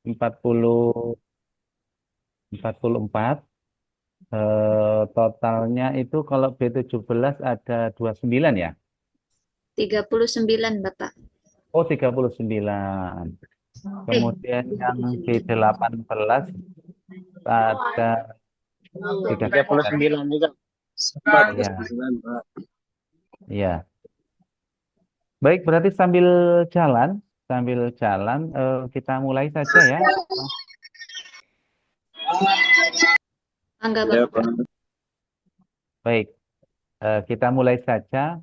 44. Totalnya itu kalau B17 ada 29 ya? 39, Bapak. Oh, 39. Eh, Kemudian yang 39. B18 ada Tiga puluh 39. sembilan juga. Empat puluh Iya, sembilan, Pak. iya. Baik, berarti sambil jalan kita mulai saja ya. Angga, Ya, Bapak. Pak. Baik, kita mulai saja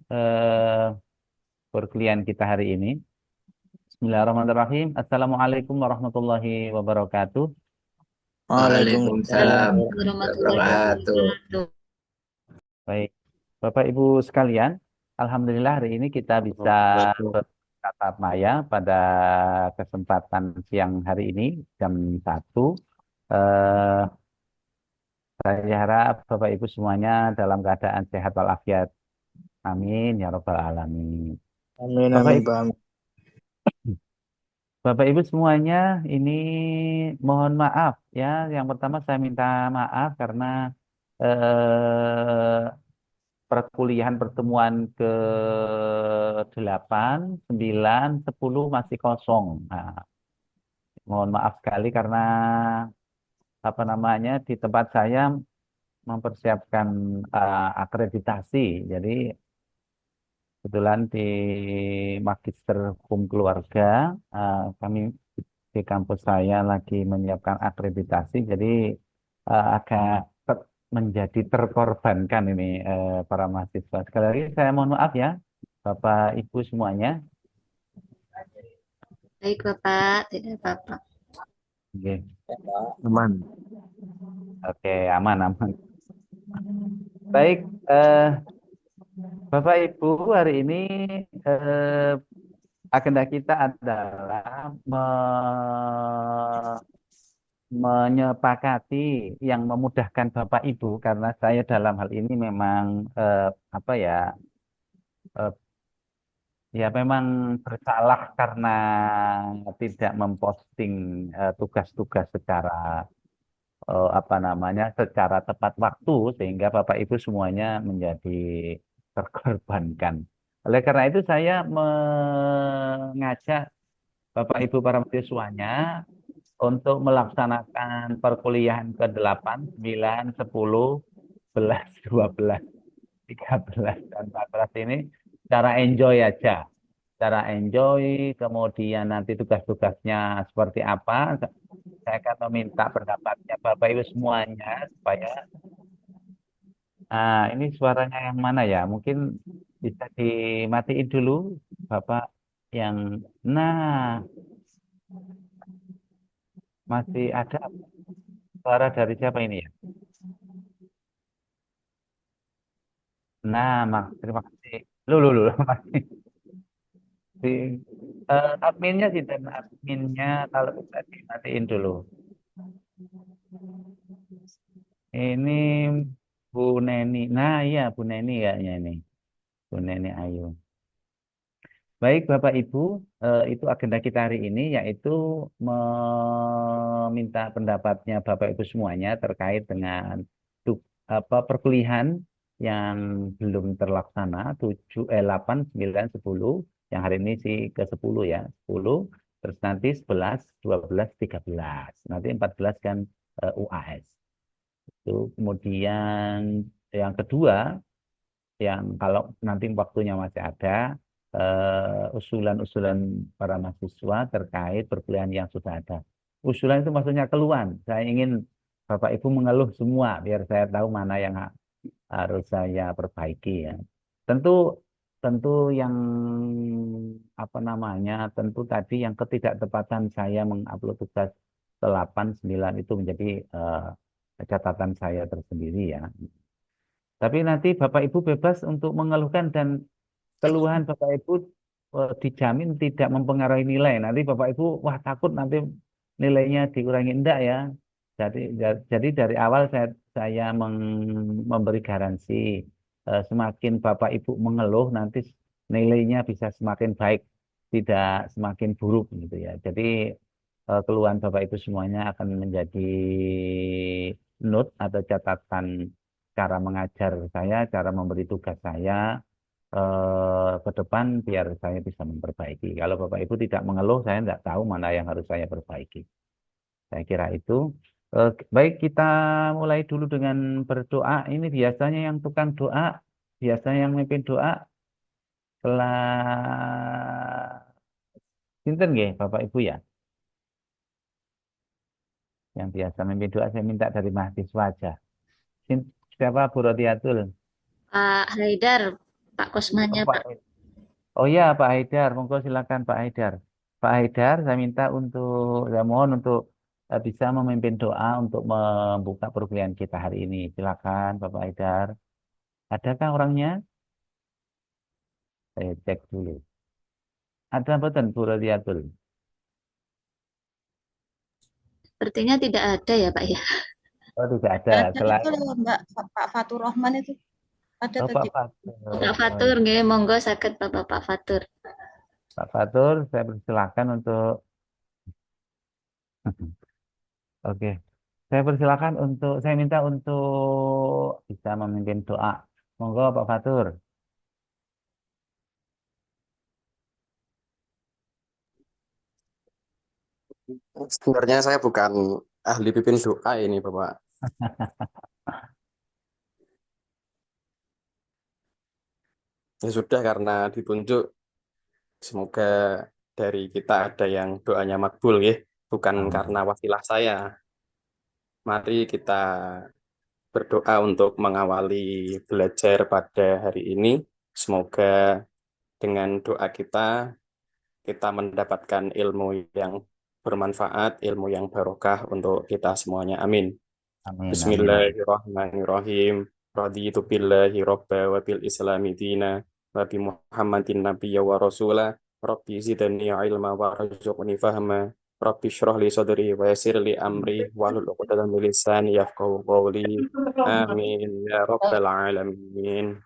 perkuliahan kita hari ini. Bismillahirrahmanirrahim. Assalamualaikum warahmatullahi wabarakatuh. Waalaikumsalam Waalaikumsalam warahmatullahi warahmatullahi wabarakatuh. wabarakatuh. Baik, Bapak Ibu sekalian, Alhamdulillah hari ini kita bisa bertatap maya pada kesempatan siang hari ini jam 1. Eh, saya harap Bapak Ibu semuanya dalam keadaan sehat walafiat. Amin ya Rabbal Alamin. Amin, Bapak amin, Ibu, Pak. Bapak Ibu semuanya, ini mohon maaf ya. Yang pertama saya minta maaf karena eh, perkuliahan pertemuan ke 8, 9, 10 masih kosong. Nah, mohon maaf sekali karena apa namanya di tempat saya mempersiapkan akreditasi. Jadi kebetulan di Magister Hukum Keluarga kami di kampus saya lagi menyiapkan akreditasi. Jadi agak menjadi terkorbankan ini para mahasiswa. Sekali lagi saya mohon maaf ya, Bapak Ibu semuanya. Baik, Bapak. Tidak apa-apa. Oke, Aman. oke, aman, aman. Baik, Bapak Ibu, hari ini eh, agenda kita adalah menyepakati yang memudahkan Bapak Ibu karena saya dalam hal ini memang apa ya eh, ya memang bersalah karena tidak memposting tugas-tugas secara apa namanya secara tepat waktu sehingga Bapak Ibu semuanya menjadi terkorbankan. Oleh karena itu saya mengajak Bapak Ibu para mahasiswanya untuk melaksanakan perkuliahan ke-8, 9, 10, 11, 12, 13, dan 14 ini secara enjoy aja. Secara enjoy, kemudian nanti tugas-tugasnya seperti apa, saya akan meminta pendapatnya Bapak Ibu semuanya supaya ini suaranya yang mana ya? Mungkin bisa dimatiin dulu Bapak yang nah masih ada suara dari siapa ini ya? Nah, terima kasih. Lu, masih di adminnya sih dan adminnya kalau bisa dimatiin dulu. Ini Bu Neni. Nah, iya Bu Neni kayaknya ini. Bu Neni Ayu. Baik, Bapak Ibu, itu agenda kita hari ini yaitu meminta pendapatnya Bapak Ibu semuanya terkait dengan perkuliahan yang belum terlaksana 8, 9, 10. Yang hari ini sih ke 10 ya, 10, terus nanti 11, 12, 13. Nanti 14 kan UAS. Itu kemudian yang kedua yang kalau nanti waktunya masih ada usulan-usulan para mahasiswa terkait perkuliahan yang sudah ada. Usulan itu maksudnya keluhan. Saya ingin Bapak Ibu mengeluh semua biar saya tahu mana yang harus saya perbaiki ya. Tentu tentu yang apa namanya? Tentu tadi yang ketidaktepatan saya mengupload tugas 8, 9 itu menjadi catatan saya tersendiri ya. Tapi nanti Bapak Ibu bebas untuk mengeluhkan dan keluhan Bapak Ibu dijamin tidak mempengaruhi nilai. Nanti Bapak Ibu, wah takut nanti nilainya dikurangi. Enggak ya. Jadi dari awal saya memberi garansi semakin Bapak Ibu mengeluh nanti nilainya bisa semakin baik, tidak semakin buruk gitu ya. Jadi keluhan Bapak Ibu semuanya akan menjadi note atau catatan cara mengajar saya, cara memberi tugas saya ke depan biar saya bisa memperbaiki. Kalau Bapak Ibu tidak mengeluh, saya tidak tahu mana yang harus saya perbaiki. Saya kira itu. Baik, kita mulai dulu dengan berdoa. Ini biasanya yang tukang doa, biasanya yang memimpin doa, kelas Sinten nggih, Bapak Ibu ya. Yang biasa memimpin doa saya minta dari mahasiswa aja. Siapa Bu Rotiatul? Pak Haidar, Pak Oh, Kosmanya, Pak. Pak. Oh ya, Pak Haidar. Monggo silakan Pak Haidar. Pak Haidar, saya minta untuk, saya mohon untuk bisa memimpin doa untuk membuka perkuliahan kita hari ini. Silakan, Bapak Haidar. Adakah orangnya? Saya cek dulu. Ada betul Bu Rotiatul? Sepertinya tidak ada ya, Pak ya. Oh, tidak ada. Ada Selain itu loh Mbak, Pak Fatur Rahman itu ada oh, Pak tadi. Fatur. Pak Oh, Fatur, iya. nggih, monggo saged Bapak Pak Fatur. Pak Fatur, saya persilakan untuk oke. Saya persilakan untuk, saya minta untuk bisa memimpin doa. Monggo Pak Fatur. Sebenarnya saya bukan ahli pimpin doa ini, Bapak. Ya sudah, karena ditunjuk, semoga dari kita ada yang doanya makbul ya, bukan Amin. karena wasilah saya. Mari kita berdoa untuk mengawali belajar pada hari ini. Semoga dengan doa kita mendapatkan ilmu yang bermanfaat, ilmu yang barokah untuk kita semuanya. Amin. Amin, amin, amin. Bismillahirrahmanirrahim. Raditu billahi robba wa bil islami dina wa bi Muhammadin nabiyya wa rasula. Rabbi zidani ilma wa rzuqni fahma. Rabbi shrah li sadri wa yassir li amri wahlul 'uqdatam min lisani yafqahu qawli. Amin ya rabbal alamin.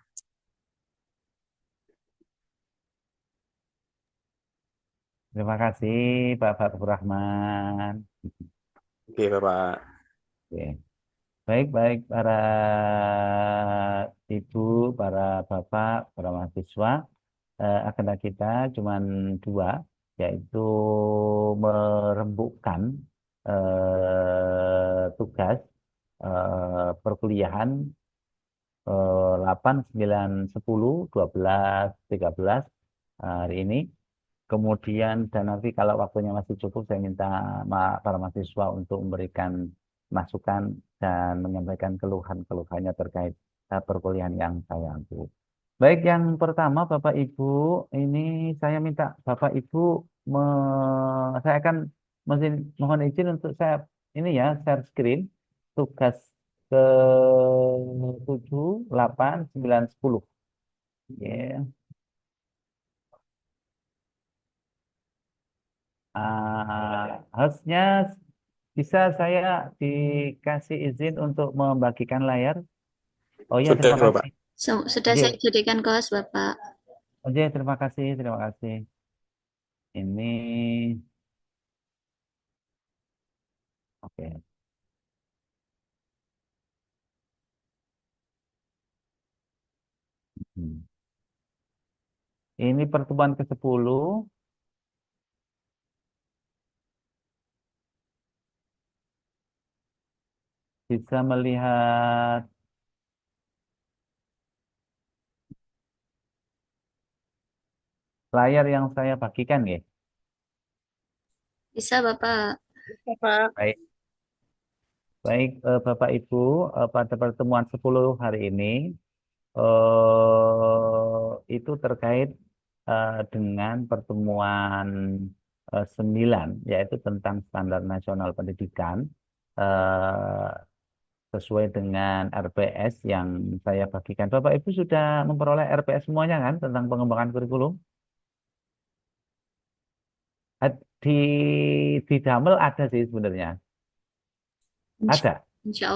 Terima kasih Pak Fatur Rahman. Oke, Bapak. Oke. Baik, baik para ibu, para bapak, para mahasiswa. Agenda kita cuma dua, yaitu merembukkan tugas perkuliahan 8, 9, 10, 12, 13 hari ini. Kemudian dan nanti kalau waktunya masih cukup, saya minta para mahasiswa untuk memberikan masukan dan menyampaikan keluhan-keluhannya terkait perkuliahan yang saya ambil. Baik, yang pertama Bapak Ibu, ini saya minta Bapak Ibu, saya akan mohon izin untuk saya ini ya share screen tugas ke 7, 8, 9, 10. Ya. Hostnya bisa saya dikasih izin untuk membagikan layar? Oh ya, Sudah, terima Bapak. kasih. Sudah Oke, saya jadikan host, Bapak. oke, terima kasih, terima kasih. Ini, oke. Hmm. Ini pertemuan ke-10. Bisa melihat layar yang saya bagikan, ya? Bisa, Bapak. Bapak. Baik, baik Bapak Ibu, pada pertemuan 10 hari ini, itu terkait dengan pertemuan 9, yaitu tentang standar nasional pendidikan, eh, sesuai dengan RPS yang saya bagikan. Bapak Ibu sudah memperoleh RPS semuanya kan tentang pengembangan kurikulum? Eh, Di Damel ada sih sebenarnya. Insya, Ada. insya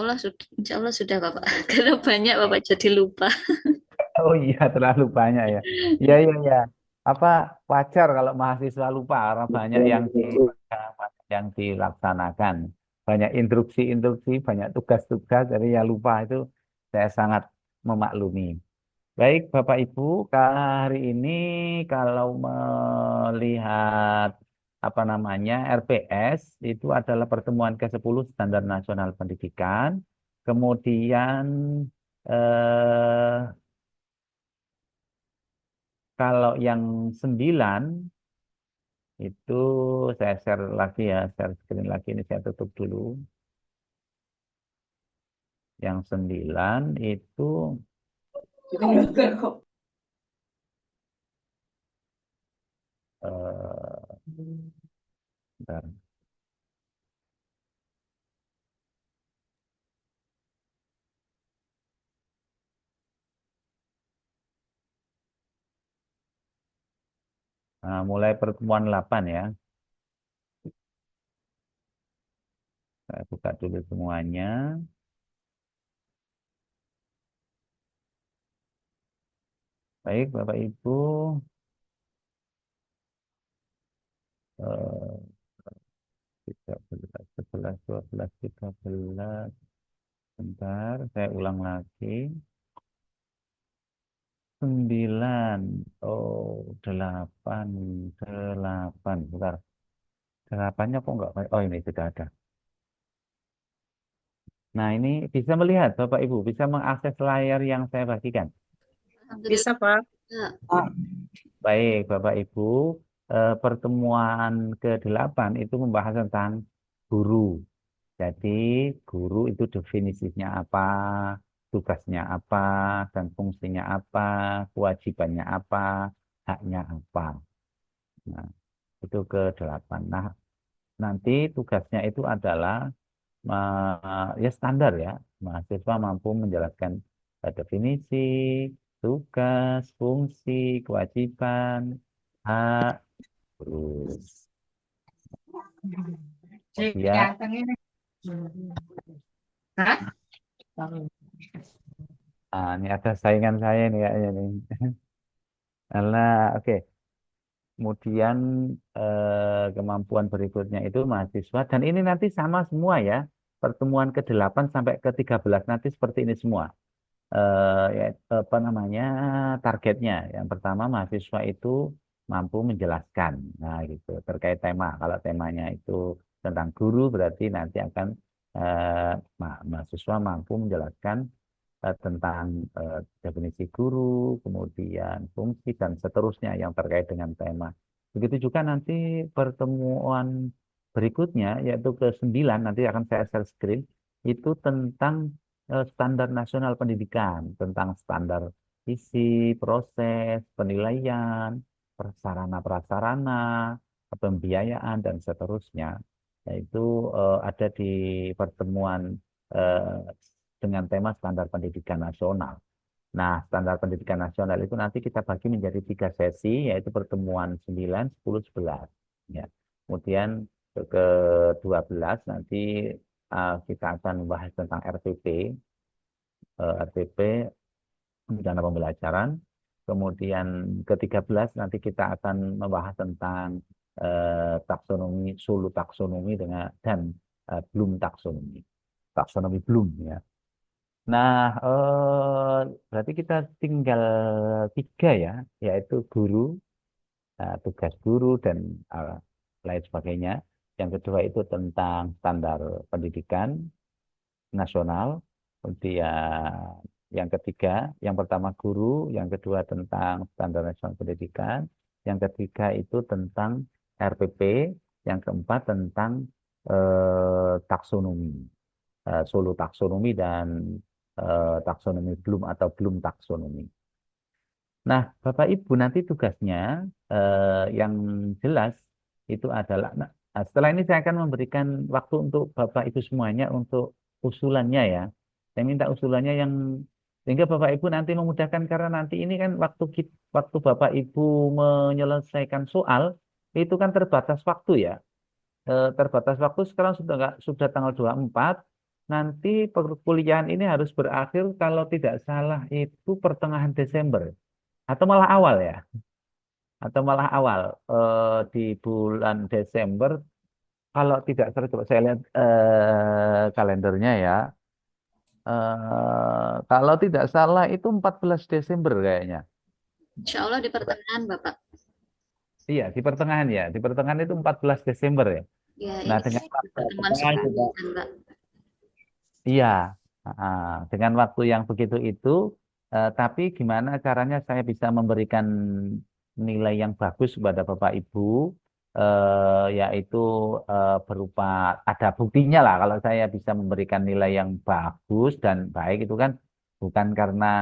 Allah sudah, Bapak. Karena banyak Bapak jadi lupa. Oh iya, terlalu banyak ya. Iya, iya, iya. Apa wajar kalau mahasiswa lupa karena banyak yang di yang dilaksanakan. Banyak instruksi-instruksi, banyak tugas-tugas, jadi ya lupa itu saya sangat memaklumi. Baik, Bapak Ibu, hari ini kalau melihat apa namanya RPS itu adalah pertemuan ke-10 Standar Nasional Pendidikan. Kemudian eh, kalau yang 9 itu saya share lagi ya, share screen lagi ini saya tutup dulu. Yang 9 itu bentar. Nah, mulai pertemuan 8 ya. Saya buka dulu semuanya. Baik, Bapak Ibu. Eh, 13, 11, 12, 13. Bentar, saya ulang lagi. 9. Oh, 8. 8. Bentar. 8-nya kok nggak? Oh, ini sudah ada. Nah, ini bisa melihat, Bapak Ibu. Bisa mengakses layar yang saya bagikan. Alhamdulillah. Bisa, Pak. Baik, Bapak Ibu, pertemuan ke-8 itu membahas tentang guru. Jadi, guru itu definisinya apa, tugasnya apa, dan fungsinya apa, kewajibannya apa, haknya apa. Nah, itu ke-8. Nah, nanti tugasnya itu adalah ya standar ya, mahasiswa mampu menjelaskan definisi, tugas, fungsi, kewajiban, hak, terus kemudian ini ada saingan saya nih kayaknya nih. Alah, oke. Kemudian kemampuan berikutnya itu mahasiswa dan ini nanti sama semua ya. Pertemuan ke-8 sampai ke-13 nanti seperti ini semua. Ya, apa namanya targetnya. Yang pertama mahasiswa itu mampu menjelaskan, nah gitu terkait tema. Kalau temanya itu tentang guru berarti nanti akan mahasiswa mampu menjelaskan tentang definisi guru, kemudian fungsi dan seterusnya yang terkait dengan tema. Begitu juga nanti pertemuan berikutnya yaitu ke-9 nanti akan saya share screen itu tentang standar nasional pendidikan, tentang standar isi, proses, penilaian, prasarana-prasarana, pembiayaan, dan seterusnya. Yaitu ada di pertemuan eh, dengan tema standar pendidikan nasional. Nah, standar pendidikan nasional itu nanti kita bagi menjadi 3 sesi, yaitu pertemuan 9, 10, 11. Ya. Kemudian ke-12 nanti kita akan membahas tentang RPP, RPP rencana pembelajaran. Kemudian ke-13 nanti kita akan membahas tentang taksonomi, sulu taksonomi dan Bloom taksonomi. Taksonomi Bloom ya. Nah, berarti kita tinggal 3 ya, yaitu guru, tugas guru dan lain sebagainya. Yang kedua itu tentang standar pendidikan nasional. Kemudian yang ketiga, yang pertama guru, yang kedua tentang standar nasional pendidikan, yang ketiga itu tentang RPP, yang keempat tentang taksonomi, solo taksonomi dan taksonomi belum atau belum taksonomi. Nah, Bapak Ibu nanti tugasnya yang jelas itu adalah, nah, setelah ini saya akan memberikan waktu untuk Bapak Ibu semuanya untuk usulannya ya. Saya minta usulannya yang sehingga Bapak Ibu nanti memudahkan karena nanti ini kan waktu Bapak Ibu menyelesaikan soal itu kan terbatas waktu ya. Terbatas waktu sekarang sudah tanggal 24. Nanti perkuliahan ini harus berakhir kalau tidak salah itu pertengahan Desember atau malah awal ya, atau malah awal di bulan Desember kalau tidak salah coba saya lihat kalendernya ya. Kalau tidak salah itu 14 Desember kayaknya. Insya Allah di pertengahan Bapak. Iya, di pertengahan ya. Di pertengahan itu 14 Desember ya. Ya, Nah, ini dengan waktu pertemuan kita sebelumnya juga kan Pak. iya, dengan waktu yang begitu itu, tapi gimana caranya saya bisa memberikan nilai yang bagus kepada Bapak Ibu, yaitu berupa ada buktinya lah kalau saya bisa memberikan nilai yang bagus dan baik itu kan bukan karena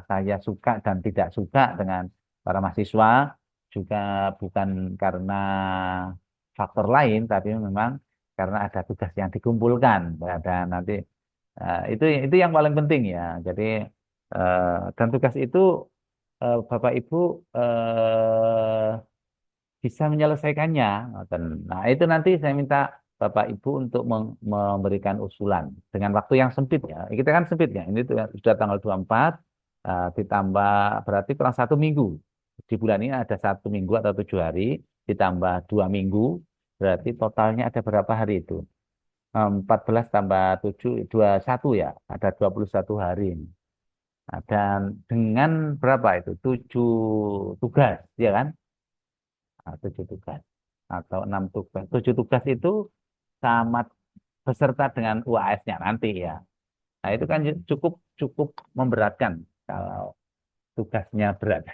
saya suka dan tidak suka dengan para mahasiswa, juga bukan karena faktor lain, tapi memang karena ada tugas yang dikumpulkan, ada nanti itu yang paling penting ya. Jadi dan tugas itu Bapak Ibu bisa menyelesaikannya. Ngoten. Nah, itu nanti saya minta Bapak Ibu untuk memberikan usulan dengan waktu yang sempit ya. Kita kan sempit ya. Ini sudah tanggal 24 ditambah berarti kurang 1 minggu. Di bulan ini ada 1 minggu atau 7 hari ditambah 2 minggu berarti totalnya ada berapa hari itu? 14 tambah 7, 21 ya. Ada 21 hari ini. Nah, dan dengan berapa itu? 7 tugas, ya kan? 7 tugas atau 6 tugas. 7 tugas itu sama beserta dengan UAS-nya nanti ya. Nah itu kan cukup cukup memberatkan kalau tugasnya berat.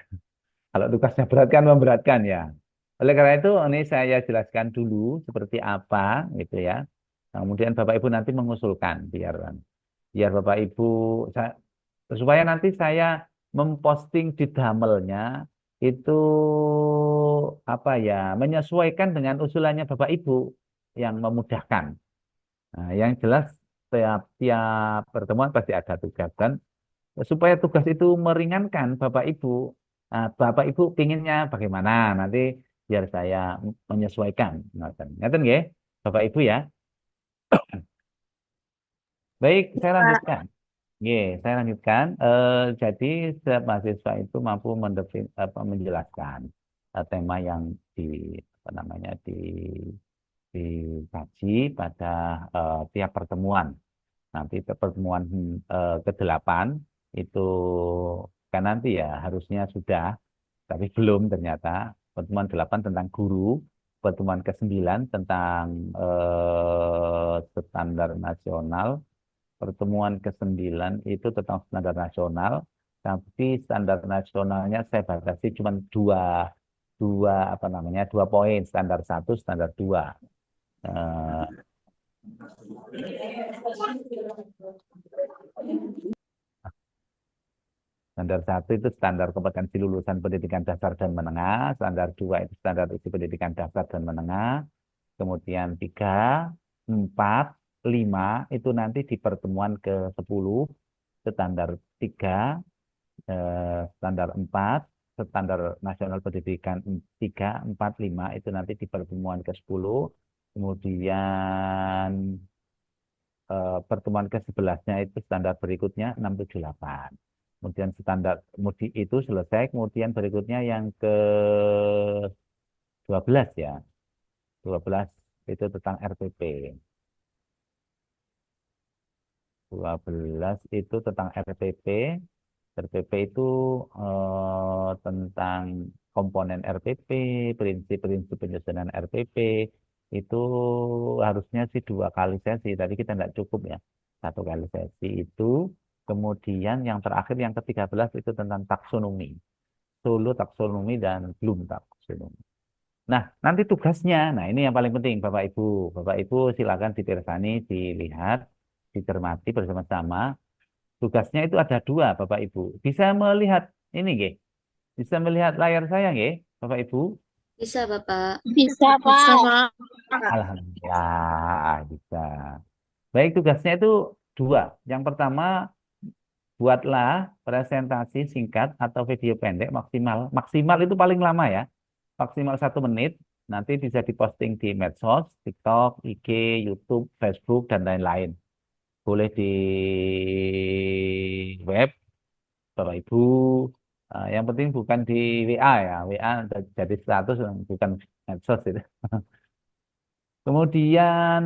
Kalau tugasnya berat kan memberatkan ya. Oleh karena itu ini saya jelaskan dulu seperti apa gitu ya. Nah, kemudian Bapak Ibu nanti mengusulkan biar biar Bapak Ibu supaya nanti saya memposting di damelnya itu apa ya menyesuaikan dengan usulannya Bapak Ibu yang memudahkan. Nah, yang jelas tiap pertemuan pasti ada tugas dan supaya tugas itu meringankan Bapak Ibu. Nah, Bapak Ibu pinginnya bagaimana nanti biar saya menyesuaikan. Ngaten nggih, Bapak Ibu ya. Baik, saya lanjutkan. Oke, saya lanjutkan. Jadi setiap mahasiswa itu mampu menjelaskan tema yang di apa namanya dikaji pada tiap pertemuan. Nanti pertemuan ke-8 itu kan nanti ya harusnya sudah, tapi belum ternyata. Pertemuan 8 tentang guru, pertemuan ke-9 tentang standar nasional, pertemuan ke-9 itu tentang standar nasional, tapi standar nasionalnya saya batasi cuma dua, dua apa namanya 2 poin, standar 1, standar 2. Eh, Standar 1 itu standar kompetensi lulusan pendidikan dasar dan menengah, standar 2 itu standar isi pendidikan dasar dan menengah, kemudian 3, 4, 5 itu nanti di pertemuan ke-10, standar 3, standar 4, standar nasional pendidikan 3, 4, 5 itu nanti di pertemuan ke-10, kemudian pertemuan ke-11-nya itu standar berikutnya 6, 7, 8. Kemudian standar itu selesai, kemudian berikutnya yang ke-12 ya. 12 itu tentang RPP. 12 itu tentang RPP. RPP itu tentang komponen RPP, prinsip-prinsip penyusunan RPP. Itu harusnya sih 2 kali sesi, tapi kita tidak cukup ya. 1 kali sesi itu. Kemudian yang terakhir, yang ke-13 itu tentang taksonomi. Solo taksonomi dan belum taksonomi. Nah, nanti tugasnya, nah ini yang paling penting Bapak Ibu. Bapak Ibu silakan dipirsani, dilihat, dicermati bersama-sama. Tugasnya itu ada 2, Bapak Ibu. Bisa melihat ini, nggih? Bisa melihat layar saya, nggih, Bapak Ibu? Bisa Bapak. Bisa, Pak. Alhamdulillah, bisa. Baik, tugasnya itu 2. Yang pertama, buatlah presentasi singkat atau video pendek maksimal. Maksimal itu paling lama ya. Maksimal 1 menit. Nanti bisa diposting di medsos, TikTok, IG, YouTube, Facebook, dan lain-lain. Boleh di web, Bapak Ibu. Yang penting bukan di WA ya. WA jadi status bukan medsos itu. Kemudian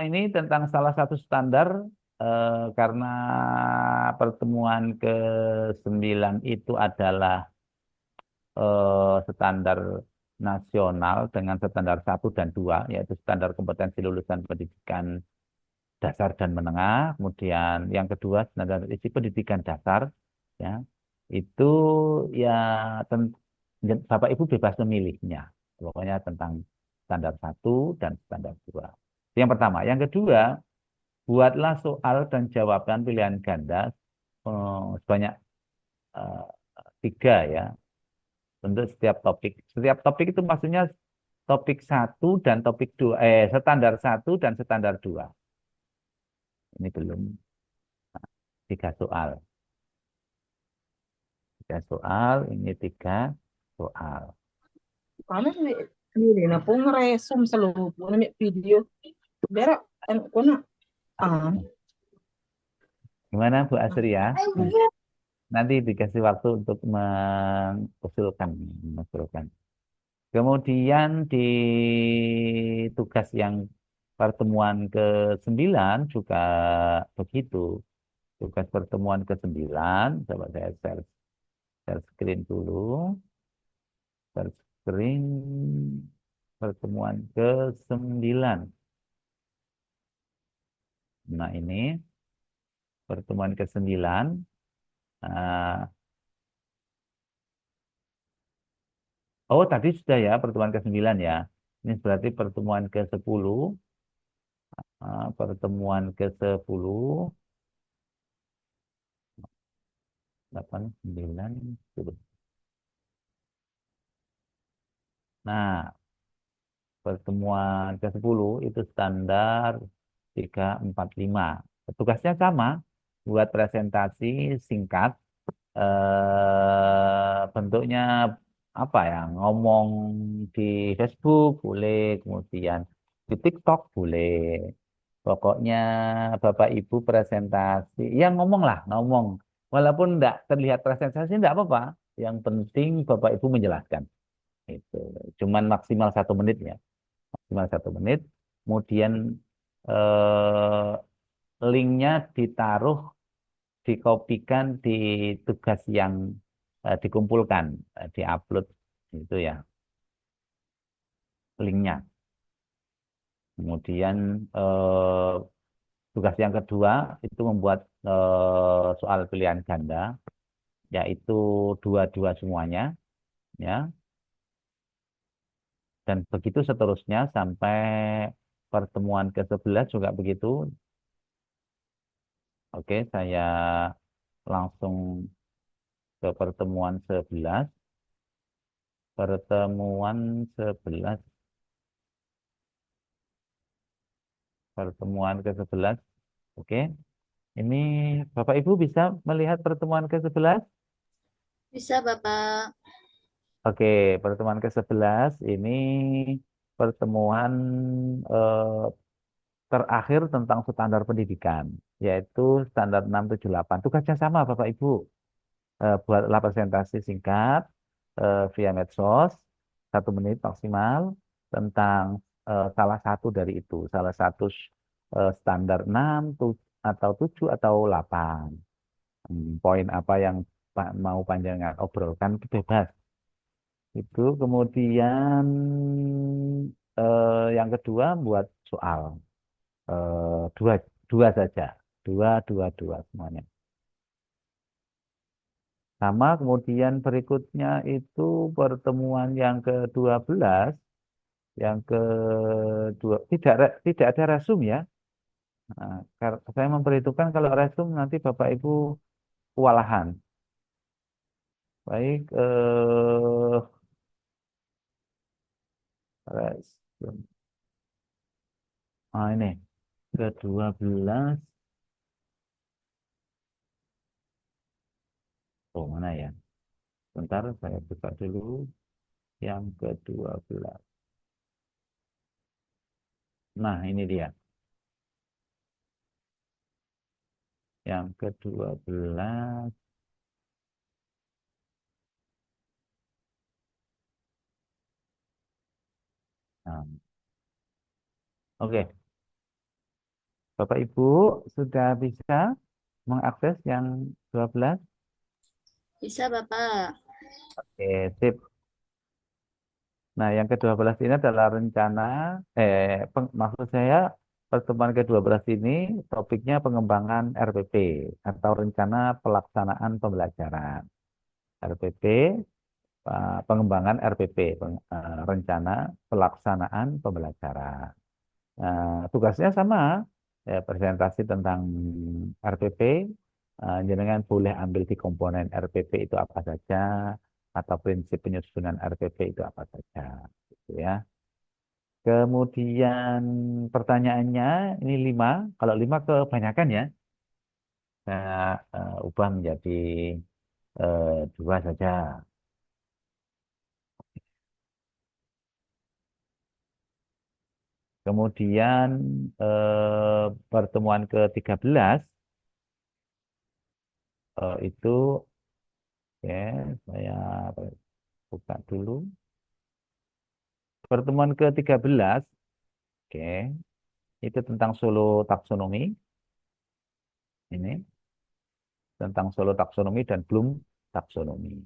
ini tentang salah satu standar karena pertemuan ke-9 itu adalah standar nasional dengan standar 1 dan 2, yaitu standar kompetensi lulusan pendidikan dasar dan menengah. Kemudian yang kedua standar isi pendidikan dasar, ya itu ya Bapak Ibu bebas memilihnya. Pokoknya tentang standar 1 dan standar 2. Yang pertama. Yang kedua, buatlah soal dan jawaban pilihan ganda sebanyak eh, 3 ya untuk setiap topik. Setiap topik itu maksudnya topik 1 dan topik 2, standar 1 dan standar 2. Ini belum 3 soal. 3 soal, ini 3 soal. Kami sendiri na po ngeresum selalu po na video. Bera kuna Gimana Bu Asri ya? Nanti dikasih waktu untuk mengusulkan. Kemudian di tugas yang pertemuan ke-9 juga begitu. Tugas pertemuan ke-9, coba saya share screen dulu. Share screen pertemuan ke-9. Nah ini pertemuan ke-9. Oh tadi sudah ya pertemuan ke-9 ya. Ini berarti pertemuan ke-10. Pertemuan ke-10. 8, 9, 10. Nah, pertemuan ke-10 itu standar 3, 4, 5. Tugasnya sama, buat presentasi singkat, bentuknya apa ya, ngomong di Facebook boleh, kemudian di TikTok boleh. Pokoknya Bapak Ibu presentasi, ya ngomong lah, ngomong. Walaupun enggak terlihat presentasi, enggak apa-apa. Yang penting Bapak Ibu menjelaskan. Itu cuman maksimal 1 menit ya, maksimal 1 menit. Kemudian eh, linknya ditaruh, dikopikan di tugas yang dikumpulkan, diupload itu ya linknya. Kemudian tugas yang kedua itu membuat soal pilihan ganda, yaitu 2-2 semuanya, ya. Dan begitu seterusnya sampai pertemuan ke-11 juga begitu. Oke, saya langsung ke pertemuan 11. Pertemuan 11. Pertemuan ke-11. Oke. Ini Bapak Ibu bisa melihat pertemuan ke-11? Bisa, Bapak. Oke, pertemuan ke-11 ini pertemuan eh, terakhir tentang standar pendidikan, yaitu standar 678. Tugasnya sama Bapak Ibu. Buatlah presentasi singkat via medsos, 1 menit maksimal, tentang salah satu dari itu, salah satu standar 6 atau 7 atau 8. Poin apa yang mau panjangan obrolkan itu bebas. Itu kemudian yang kedua buat soal dua dua saja, dua semuanya. Sama kemudian berikutnya itu pertemuan yang ke-12, yang kedua tidak ada resum ya. Nah, saya memperhitungkan kalau resum nanti Bapak Ibu kewalahan. Baik, resum. Ini ke-12. Oh, mana ya? Bentar, saya buka dulu yang ke-12. Nah, ini dia. Yang ke-12. Nah, Oke, Bapak Ibu sudah bisa mengakses yang 12? Bisa, Bapak. Oke, sip. Nah, yang ke-12 ini adalah rencana, maksud saya pertemuan ke-12 ini topiknya pengembangan RPP atau rencana pelaksanaan pembelajaran. RPP, pengembangan RPP, rencana pelaksanaan pembelajaran. Tugasnya sama, ya, presentasi tentang RPP, jenengan boleh ambil di komponen RPP itu apa saja, atau prinsip penyusunan RPP itu apa saja, gitu ya. Kemudian pertanyaannya ini 5, kalau 5 kebanyakan ya, saya ubah menjadi 2 saja. Kemudian pertemuan ke-13 itu, ya, saya buka dulu. Pertemuan ke-13, oke, itu tentang solo taksonomi. Ini tentang solo taksonomi dan belum taksonomi.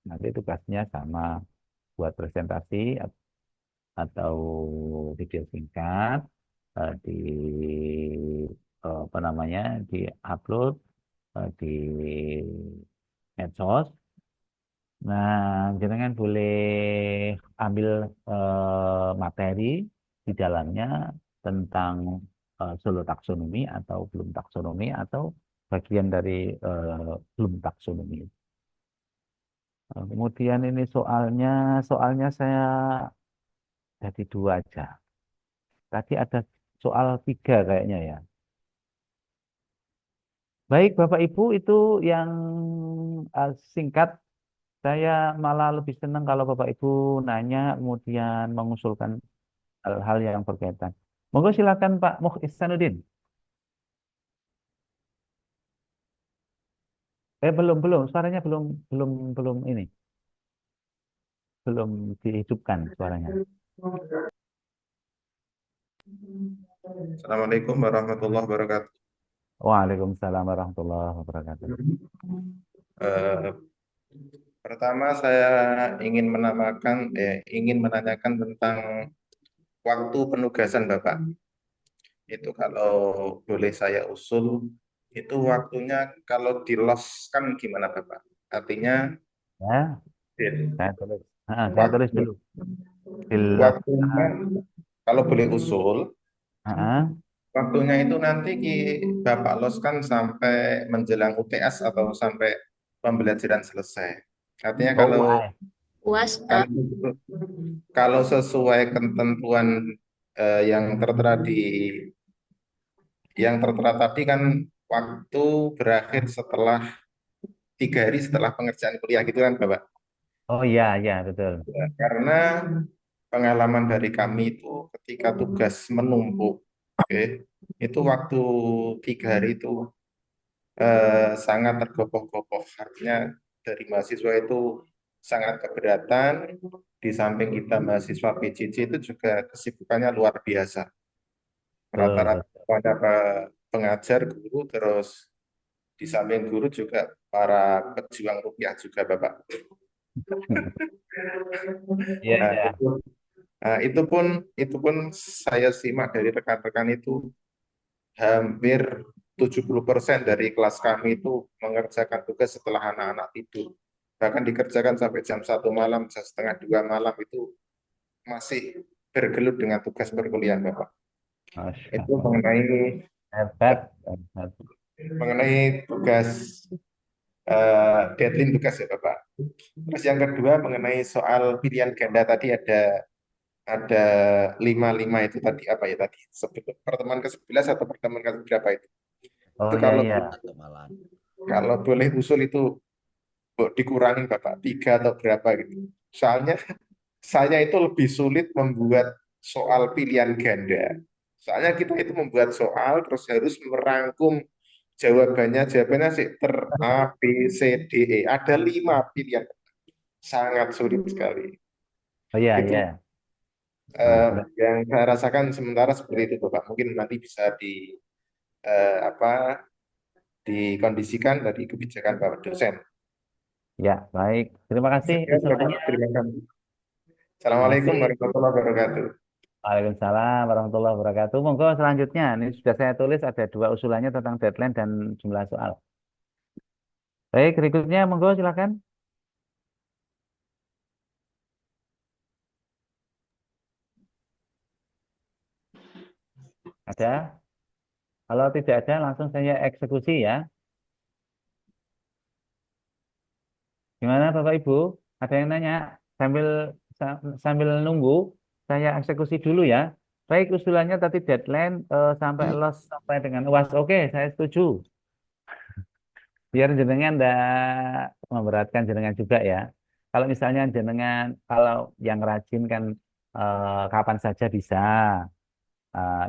Nanti tugasnya sama, buat presentasi atau video singkat, di apa namanya, di upload di medsos. Nah, jangan boleh ambil materi di dalamnya tentang solo taksonomi atau belum taksonomi atau bagian dari belum taksonomi. Kemudian ini soalnya saya jadi 2 aja. Tadi ada soal 3 kayaknya ya. Baik, Bapak Ibu, itu yang singkat. Saya malah lebih senang kalau Bapak Ibu nanya, kemudian mengusulkan hal-hal yang berkaitan. Monggo silakan Pak Muh Ihsanuddin. Belum, suaranya belum, belum ini, belum dihidupkan suaranya. Assalamualaikum warahmatullahi wabarakatuh. Waalaikumsalam warahmatullahi wabarakatuh. Eh, Pertama saya ingin menanyakan tentang waktu penugasan Bapak. Itu kalau boleh saya usul, itu waktunya kalau di los kan gimana Bapak? Artinya Ya, di- saya tulis. Saya tulis dulu. waktunya Dilaksanakan. kalau boleh usul, Ah, waktunya itu nanti Bapak loskan sampai menjelang UTS atau sampai pembelajaran selesai. Artinya oh, UI. UAS, kalau kalau sesuai ketentuan yang tertera tadi kan waktu berakhir setelah 3 hari setelah pengerjaan kuliah gitu kan Bapak. Oh iya, iya betul. Karena pengalaman dari kami itu ketika tugas menumpuk, oke, itu waktu 3 hari itu sangat tergopoh-gopoh. Artinya dari mahasiswa itu sangat keberatan. Di samping kita mahasiswa PJJ itu juga kesibukannya luar biasa. Betul, Rata-rata betul. pada pengajar, guru, terus di samping guru juga para pejuang rupiah juga Bapak. Iya, Nah, iya. itu pun saya simak dari rekan-rekan itu hampir 70% dari kelas kami itu mengerjakan tugas setelah anak-anak tidur. Bahkan dikerjakan sampai jam 1 malam, jam setengah 2 malam itu masih bergelut dengan tugas perkuliahan Bapak. Masya Itu Allah. Hebat, hebat. mengenai tugas deadline tugas ya Bapak. Terus yang kedua mengenai soal pilihan ganda tadi ada 55 itu tadi apa ya tadi? Pertemuan ke-11 atau pertemuan ke berapa itu? Oh Itu iya, iya. kalau boleh usul itu dikurangin Bapak 3 atau berapa gitu. Soalnya saya itu lebih sulit membuat soal pilihan ganda. Soalnya kita itu membuat soal terus harus merangkum jawabannya sih A, B, C, D, E. Ada 5 pilihan. Sangat sulit sekali. Oh iya, Itu iya. Yang saya rasakan sementara seperti itu, Bapak. Mungkin nanti bisa apa, dikondisikan dari kebijakan Bapak dosen. Ya, baik. Terima kasih Ya, Bapak, usulannya. terima kasih. Terima Assalamualaikum kasih. warahmatullahi wabarakatuh. Waalaikumsalam warahmatullahi wabarakatuh. Monggo selanjutnya. Ini sudah saya tulis ada 2 usulannya tentang deadline dan jumlah soal. Baik, berikutnya monggo silakan. Ada? Kalau tidak ada langsung saya eksekusi ya. Gimana Bapak Ibu? Ada yang nanya? Sambil sambil nunggu saya eksekusi dulu ya. Baik, usulannya tadi deadline sampai los sampai dengan UAS. Oke, saya setuju. Biar jenengan tidak memberatkan jenengan juga ya. Kalau misalnya jenengan kalau yang rajin kan kapan saja bisa.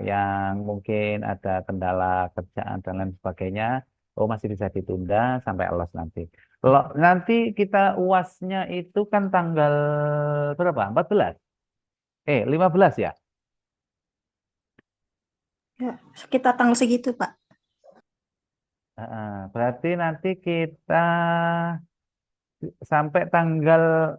Yang mungkin ada kendala kerjaan dan lain sebagainya, oh masih bisa ditunda sampai los nanti. Nanti kita UASnya itu kan tanggal berapa? 14? 15 ya? Ya, sekitar tanggal segitu, Pak. Berarti nanti kita sampai tanggal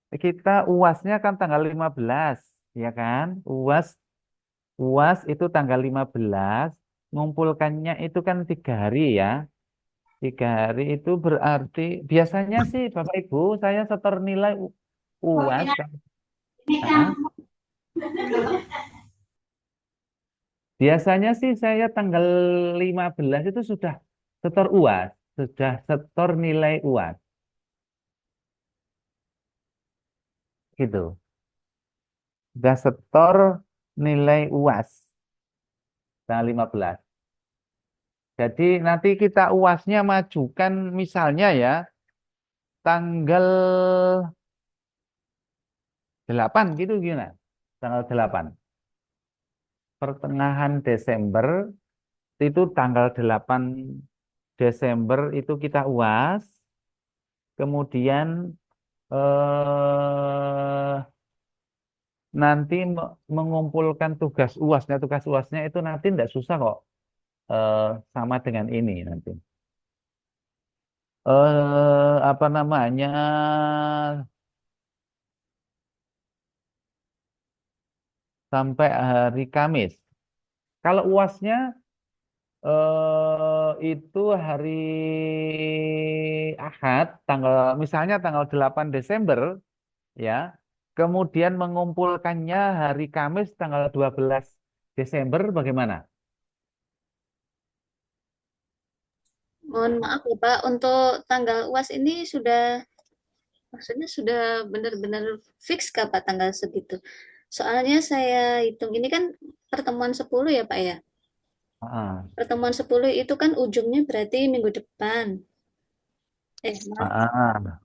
kita UASnya kan tanggal 15, ya kan? UAS itu tanggal 15, ngumpulkannya itu kan 3 hari ya. 3 hari itu berarti biasanya sih Bapak Ibu saya setor nilai UAS kan. Ah, biasanya sih saya tanggal 15 itu sudah setor UAS, sudah setor nilai UAS gitu. Sudah setor nilai UAS tanggal 15. Jadi nanti kita UASnya majukan misalnya ya tanggal 8 gitu gimana? Tanggal 8. Pertengahan Desember itu tanggal 8 Desember itu kita UAS. Kemudian eh, nanti mengumpulkan tugas UASnya. Tugas UASnya itu nanti tidak susah kok. Eh, Sama dengan ini nanti. Apa namanya? Sampai hari Kamis. Kalau UASnya itu hari Ahad, misalnya tanggal 8 Desember, ya. Kemudian mengumpulkannya hari Kamis tanggal 12 Desember, bagaimana? Mohon maaf ya Pak, untuk tanggal UAS ini maksudnya sudah benar-benar fix kah Pak tanggal segitu? Soalnya saya hitung ini kan pertemuan 10 ya Pak ya. Ah, Pertemuan 10 itu kan ujungnya berarti minggu depan. Maaf, ah,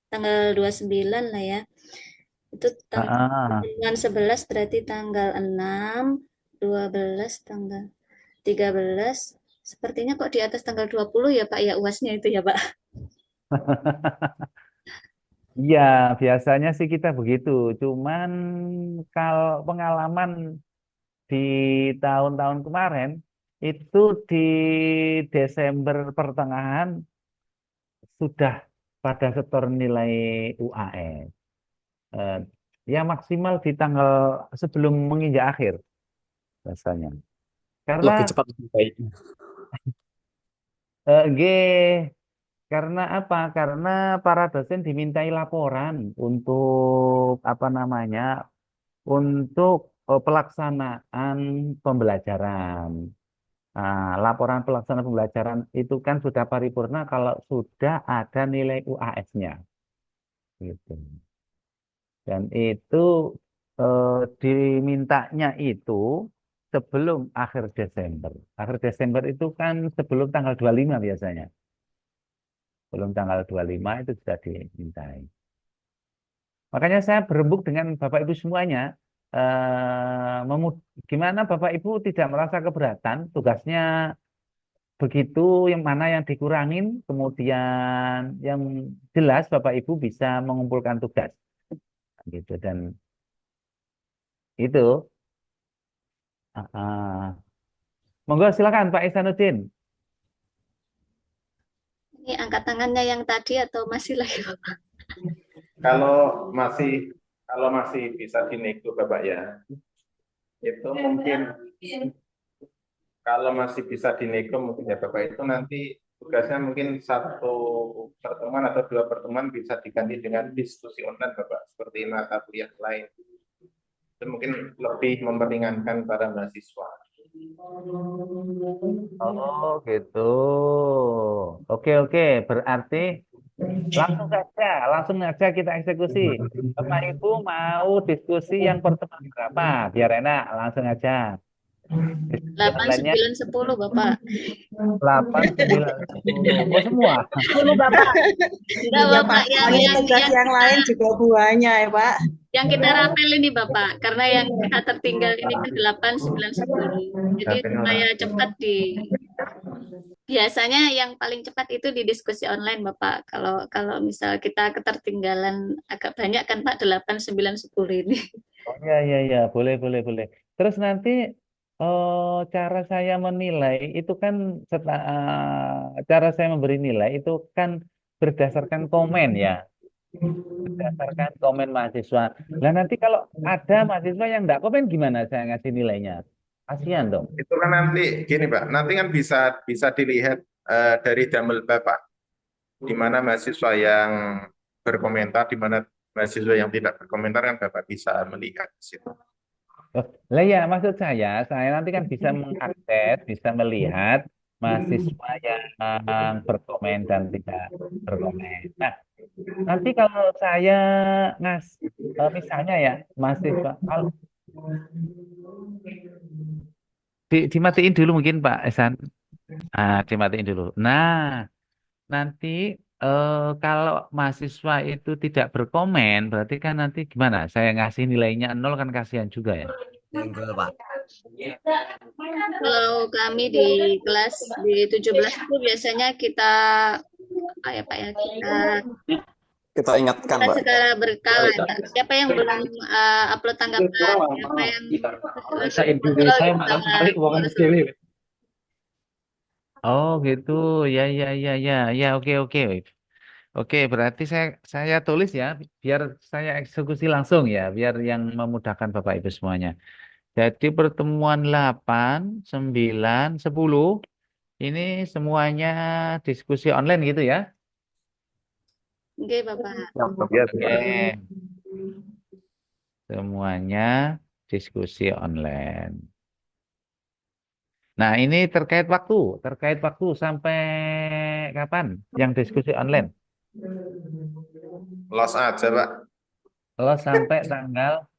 tanggal 29 lah ya. Itu ah. pertemuan 11 berarti tanggal 6, 12 tanggal 13. Sepertinya kok di atas tanggal 20 ya Pak ya UASnya itu ya Pak. Iya, biasanya sih kita begitu. Cuman kalau pengalaman di tahun-tahun kemarin itu di Desember pertengahan sudah pada setor nilai UAS. Eh, Ya maksimal di tanggal sebelum menginjak akhir rasanya. Karena Lebih cepat lebih baik. G karena apa? Karena para dosen dimintai laporan untuk apa namanya? Untuk pelaksanaan pembelajaran. Nah, laporan pelaksanaan pembelajaran itu kan sudah paripurna kalau sudah ada nilai UAS-nya. Gitu. Dan itu dimintanya itu sebelum akhir Desember. Akhir Desember itu kan sebelum tanggal 25 biasanya. Belum tanggal 25 itu sudah dimintai. Makanya saya berembuk dengan Bapak Ibu semuanya. Gimana Bapak Ibu tidak merasa keberatan tugasnya begitu, yang mana yang dikurangin, kemudian yang jelas Bapak Ibu bisa mengumpulkan tugas. Gitu. Dan Itu. Ah, ah. Monggo silakan Pak Ihsanuddin. Ini angkat tangannya yang tadi atau masih lagi Bapak? Kalau masih kalau masih bisa dinego Bapak ya, itu mungkin kalau masih bisa dinego mungkin ya Bapak itu nanti tugasnya mungkin satu pertemuan atau dua pertemuan bisa diganti dengan diskusi online Bapak, seperti mata kuliah lain. Itu mungkin lebih memperingankan para mahasiswa. Oh, gitu. Oke, oke. Berarti langsung saja kita eksekusi. Bapak Ibu mau diskusi yang pertemuan berapa? Biar enak, langsung aja. Diskusi 8, online-nya 9, 10 Bapak. 8, 9, 10. Oh, semua. 10 Bapak. Enggak Iya, Bapak, Pak. Soalnya tugas yang lain juga banyak ya, Pak. yang kita rapel ini Bapak, karena yang kita tertinggal ini kan 8, 9, 10. Jadi supaya cepat biasanya yang paling cepat itu di diskusi online Bapak. Kalau kalau misal kita ketertinggalan agak banyak kan Pak, 8, 9, 10 ini. Oh, iya, iya, iya. Boleh, boleh, boleh. Terus nanti cara saya menilai itu kan cara saya memberi nilai itu kan berdasarkan komen ya. Berdasarkan komen mahasiswa. Nah, nanti kalau ada mahasiswa yang enggak komen gimana saya ngasih nilainya? Kasihan dong. Itu kan nanti gini Pak, nanti kan bisa dilihat dari Damel Bapak, di mana mahasiswa yang berkomentar, di mana mahasiswa yang tidak berkomentar kan Bapak bisa melihat di situ. Oh, lah ya, maksud saya nanti kan bisa mengakses, bisa melihat mahasiswa yang berkomen dan tidak berkomen. Nah, nanti kalau saya misalnya ya, mahasiswa, kalau dimatiin dulu mungkin Pak Esan. Dimatiin dulu. Nah, nanti kalau mahasiswa itu tidak berkomen, berarti kan nanti gimana? Saya ngasih nilainya 0 kan kasihan juga ya. Kalau kami di kelas di 17 itu biasanya kita apa ya Pak ya, Kita ingatkan, kita Pak. secara berkala ya. Siapa yang belum upload tanggapan, siapa yang Bahasa Indonesia malah uang dewe. Oh gitu, ya ya ya ya ya, oke oke oke. Berarti saya tulis ya, biar saya eksekusi langsung ya, biar yang memudahkan Bapak Ibu semuanya. Jadi pertemuan 8, 9, 10 ini semuanya diskusi online gitu ya? Oke Bapak. Ya, Oke, semuanya diskusi online. Nah, ini terkait waktu sampai kapan yang diskusi online? los aja Pak. Oh, Sampai tanggal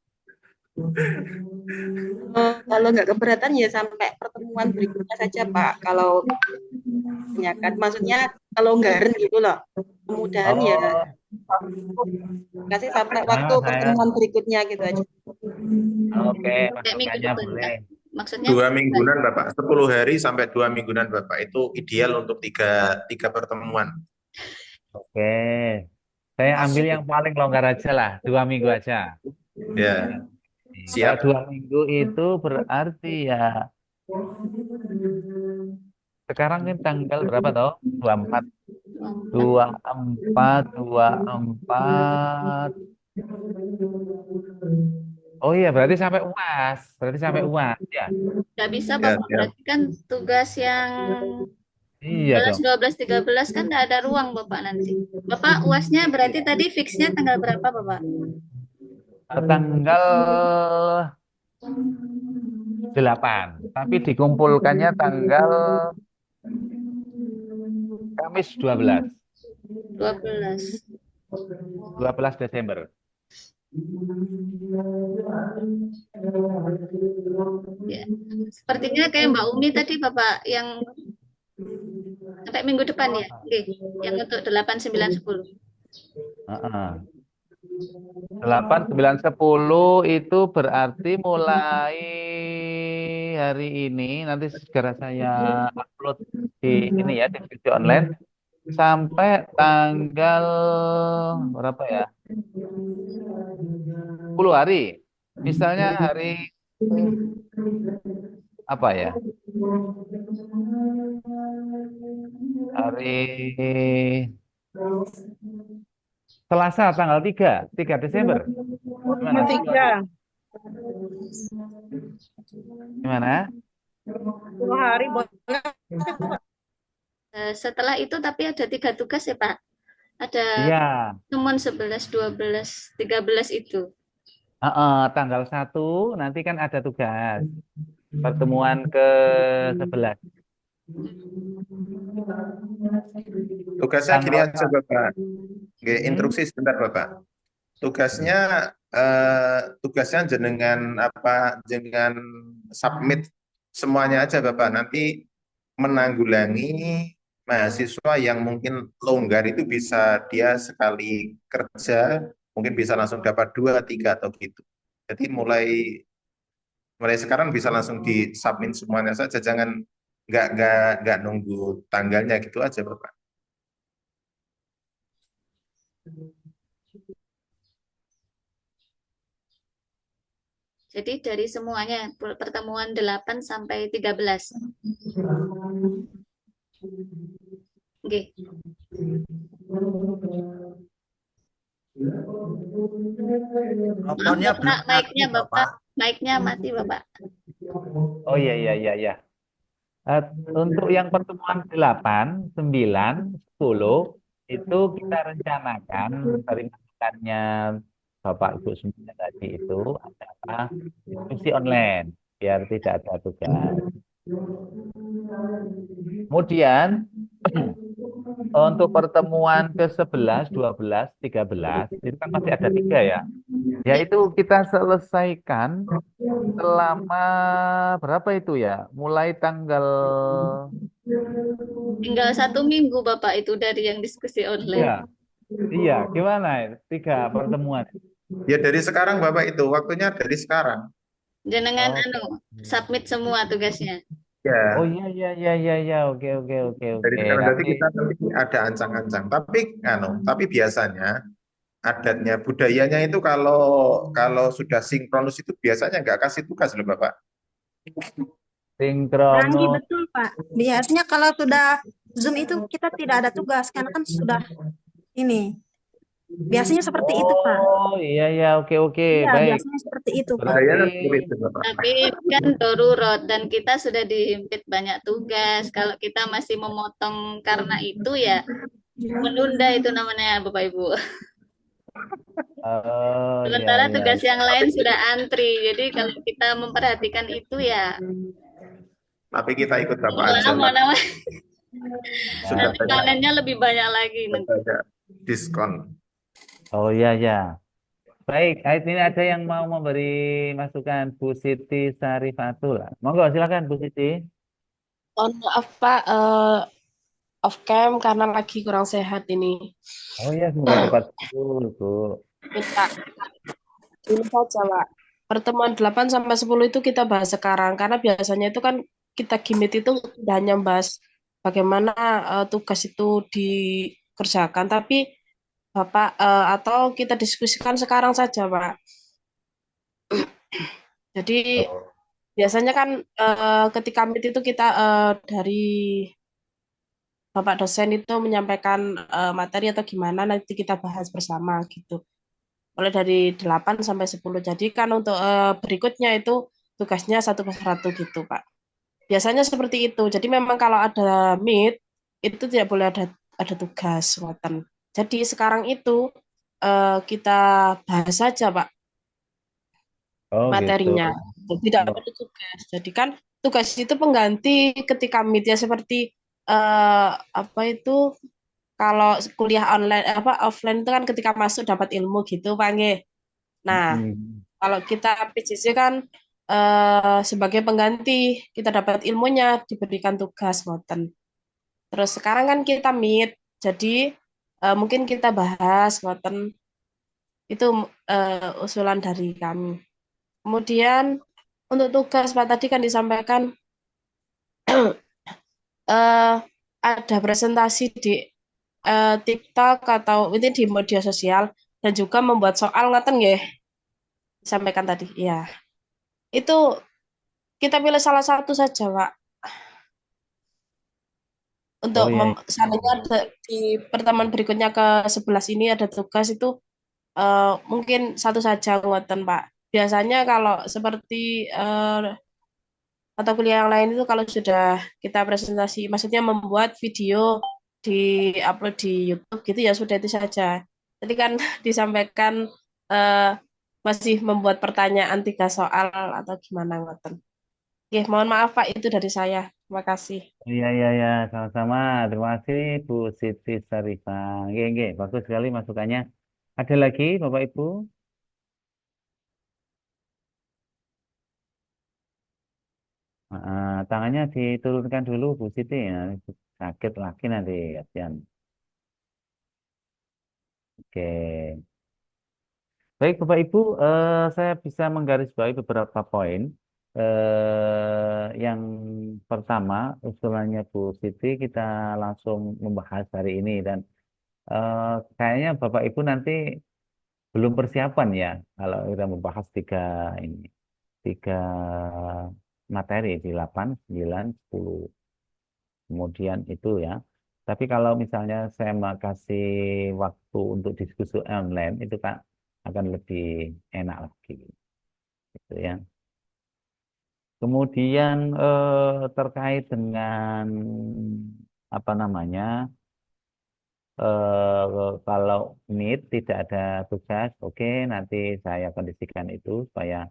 kalau nggak keberatan ya sampai pertemuan berikutnya saja, Pak. Kalau ya kan, maksudnya kalau nggaren gitu loh. Kemudahan ya kasih sampai waktu saya pertemuan berikutnya gitu aja. oke, Kayak minggu masukannya depan boleh. Pak. Maksudnya 2 mingguan Bapak, 10 hari sampai 2 mingguan Bapak, itu ideal untuk tiga pertemuan. Oke. Saya ambil yang paling longgar aja lah, 2 minggu aja. Ya, Kalau siap. 2 minggu itu berarti ya sekarang ini tanggal berapa toh? 24, 24, 24. Oh iya, berarti sampai UAS. Berarti sampai UAS ya. nggak bisa Ya, Bapak, siap. berarti kan tugas yang Iya 11, dong. 12, 13 kan nggak ada ruang Bapak nanti. Bapak UASnya berarti tadi fixnya tanggal berapa Bapak? Tanggal 8, tapi dikumpulkannya tanggal Kamis 12 12. Desember. Ya. Sepertinya kayak Mbak Umi tadi Bapak yang sampai minggu depan ya. Oke. Yang untuk 8, 9, 10. Heeh. 8, 9, 10 itu berarti mulai hari ini nanti segera saya upload di ini ya, di video online sampai tanggal berapa ya? 10 hari. Misalnya hari apa ya? Hari Selasa tanggal 3 Desember. Gimana? Cuma 3, Gimana? 2 hari boleh. Setelah itu tapi ada 3 tugas ya Pak. Ada Iya, pertemuan 11, 12, 13 itu. tanggal 1 nanti kan ada tugas pertemuan ke 11. Tugasnya gini Tanggal aja Bapak. Oke, Hmm? instruksi sebentar Bapak. Tugasnya jenengan jenengan submit semuanya aja Bapak. Nanti menanggulangi mahasiswa yang mungkin longgar itu bisa dia sekali kerja mungkin bisa langsung dapat 2, 3 atau gitu. Jadi mulai mulai sekarang bisa langsung disubmit semuanya saja. Jangan nggak nunggu tanggalnya gitu aja Bapak. Jadi dari semuanya pertemuan 8 sampai 13. Oke. Rotornya Maaf, belum Pak, aktif, Bapak. mic-nya mati, Bapak. Oh iya iya iya iya. Eh, untuk yang pertemuan 8, 9, 10 itu kita rencanakan dari masukannya Bapak Ibu semuanya tadi itu adalah diskusi online biar tidak ada tugas. Kemudian untuk pertemuan ke-11, 12, 13 itu kan masih ada 3 ya. Yaitu kita selesaikan selama berapa itu ya? Mulai tanggal Tinggal 1 minggu, Bapak, itu dari yang diskusi online. iya, iya, gimana? 3 pertemuan. Ya dari sekarang Bapak itu waktunya dari sekarang. Jenengan Oh, submit semua tugasnya. oh Ya, iya iya iya iya iya, oke oke oke dari oke. sekarang nanti Nanti kita nanti ada ancang-ancang. Tapi biasanya adatnya budayanya itu kalau kalau sudah sinkronus itu biasanya nggak kasih tugas loh Bapak. Canggih sinkronus. betul, Pak. Biasanya kalau sudah Zoom itu kita tidak ada tugas karena kan sudah ini. Biasanya seperti itu, Pak. Oh iya iya, oke oke, Iya, baik. biasanya seperti itu, Pak. Berarti Budayanya seperti itu Bapak. Tapi kan darurat dan kita sudah dihimpit banyak tugas. Kalau kita masih memotong karena itu ya menunda itu namanya Bapak Ibu. iya Sementara iya. tugas yang lain sudah antri. Jadi kalau kita memperhatikan itu ya Tapi kita ikut Bapak aja lah. lama-lama Sudah nanti banyak, panennya lebih banyak lagi nanti. banyak diskon. Oh iya iya. Baik, ini ada yang mau memberi masukan Bu Siti Sarifatul. Monggo silakan Bu Siti. Mohon maaf Pak, off cam karena lagi kurang sehat ini. Oh iya, semoga cepat sembuh, Bu. Minta ini saja Pak. Pertemuan 8 sampai 10 itu kita bahas sekarang karena biasanya itu kan kita gimit itu tidak hanya bahas bagaimana tugas itu dikerjakan, tapi Bapak atau kita diskusikan sekarang saja Pak. Jadi biasanya kan ketika meet itu kita dari Bapak dosen itu menyampaikan materi atau gimana nanti kita bahas bersama gitu. Mulai dari 8 sampai 10. Jadi kan untuk berikutnya itu tugasnya 1 per 1 gitu, Pak. Biasanya seperti itu. Jadi memang kalau ada meet itu tidak boleh ada tugas, ngoten. Jadi sekarang itu kita bahas saja, Pak, Oh materinya. gitu. Tidak perlu tugas. Jadi kan tugas itu pengganti ketika meet ya seperti apa itu kalau kuliah online offline itu kan ketika masuk dapat ilmu gitu Pak nggih. Nah, kalau kita PJJ kan sebagai pengganti kita dapat ilmunya diberikan tugas ngoten. Terus sekarang kan kita meet, jadi mungkin kita bahas ngoten. Itu usulan dari kami. Kemudian untuk tugas Pak tadi kan disampaikan ada presentasi di TikTok atau itu di media sosial dan juga membuat soal ngoten nggih. disampaikan tadi. Ya, itu kita pilih salah satu saja, Pak. Untuk Oh ya, seandainya di pertemuan berikutnya ke 11 ini ada tugas itu mungkin satu saja ngoten, Pak. Biasanya kalau seperti atau kuliah yang lain itu kalau sudah kita presentasi, maksudnya membuat video di-upload di YouTube gitu ya sudah itu saja. Tadi kan disampaikan eh, masih membuat pertanyaan 3 soal atau gimana ngoten. Oke, mohon maaf Pak itu dari saya. Terima kasih. iya, iya, iya, sama-sama. Terima kasih Bu Siti Sarifah. Nggih, bagus sekali masukannya. Ada lagi Bapak Ibu? Tangannya diturunkan dulu Bu Siti. Ya, sakit lagi nanti, kasihan. Oke. Baik Bapak Ibu, saya bisa menggarisbawahi beberapa poin. Yang pertama, usulannya Bu Siti kita langsung membahas hari ini dan kayaknya Bapak Ibu nanti belum persiapan ya kalau kita membahas tiga materi di 8, 9, 10. Kemudian itu ya. Tapi kalau misalnya saya mau kasih waktu untuk diskusi online itu kan akan lebih enak lagi gitu ya. Kemudian terkait dengan apa namanya kalau NEET tidak ada tugas, oke nanti saya kondisikan itu supaya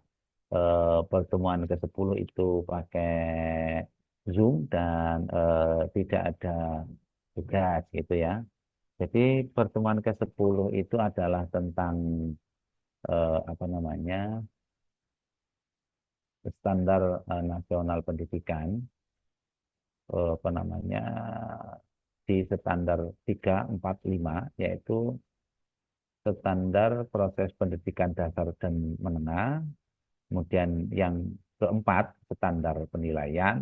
pertemuan ke-10 itu pakai Zoom dan tidak ada tugas gitu ya. Jadi pertemuan ke-10 itu adalah tentang apa namanya standar nasional pendidikan, apa namanya di standar 345 yaitu standar proses pendidikan dasar dan menengah. Kemudian yang keempat, standar penilaian.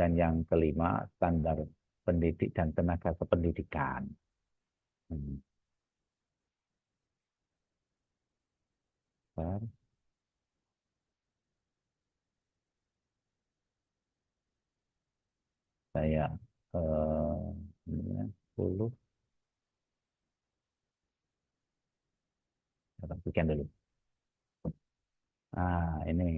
Dan yang kelima, standar pendidik dan tenaga kependidikan. Hmm. Bentar, saya ini ya, 10, saya rapikan dulu. Ini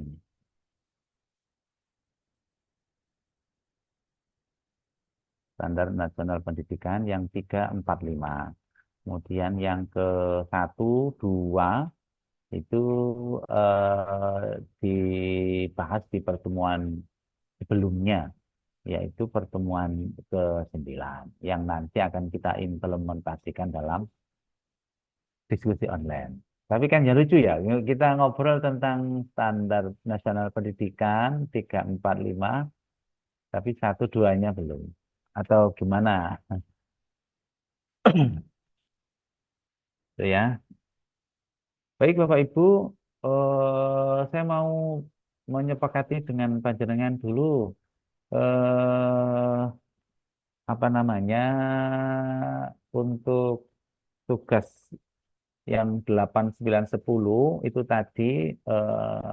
standar nasional pendidikan yang 345. Kemudian yang ke 1, 2 itu dibahas di pertemuan sebelumnya, yaitu pertemuan ke-9 yang nanti akan kita implementasikan dalam diskusi online. Tapi kan ya lucu ya, kita ngobrol tentang standar nasional pendidikan 345, tapi 1, 2-nya belum. Atau gimana? Itu ya. Baik Bapak Ibu, saya mau menyepakati dengan panjenengan dulu eh, apa namanya untuk tugas yang 8, 9, 10 itu tadi eh,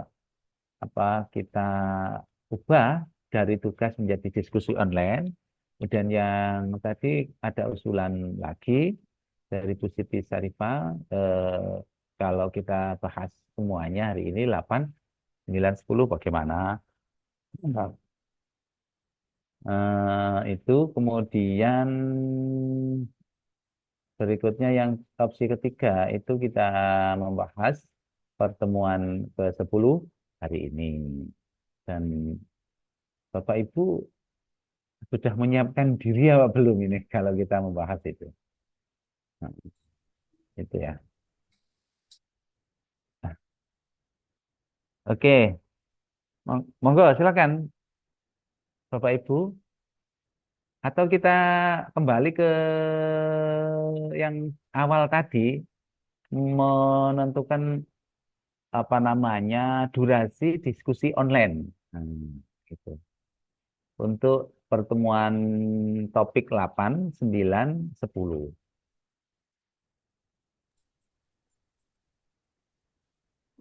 apa kita ubah dari tugas menjadi diskusi online. Kemudian yang tadi ada usulan lagi dari Bu Siti Sarifah, kalau kita bahas semuanya hari ini 8, 9, 10 bagaimana? Itu kemudian berikutnya yang opsi ketiga itu kita membahas pertemuan ke-10 hari ini. Dan Bapak Ibu sudah menyiapkan diri apa belum ini kalau kita membahas itu? Nah, itu ya. Nah, oke, monggo silakan Bapak Ibu. Atau kita kembali ke yang awal tadi menentukan apa namanya durasi diskusi online. Gitu. Untuk pertemuan topik 8, 9, 10.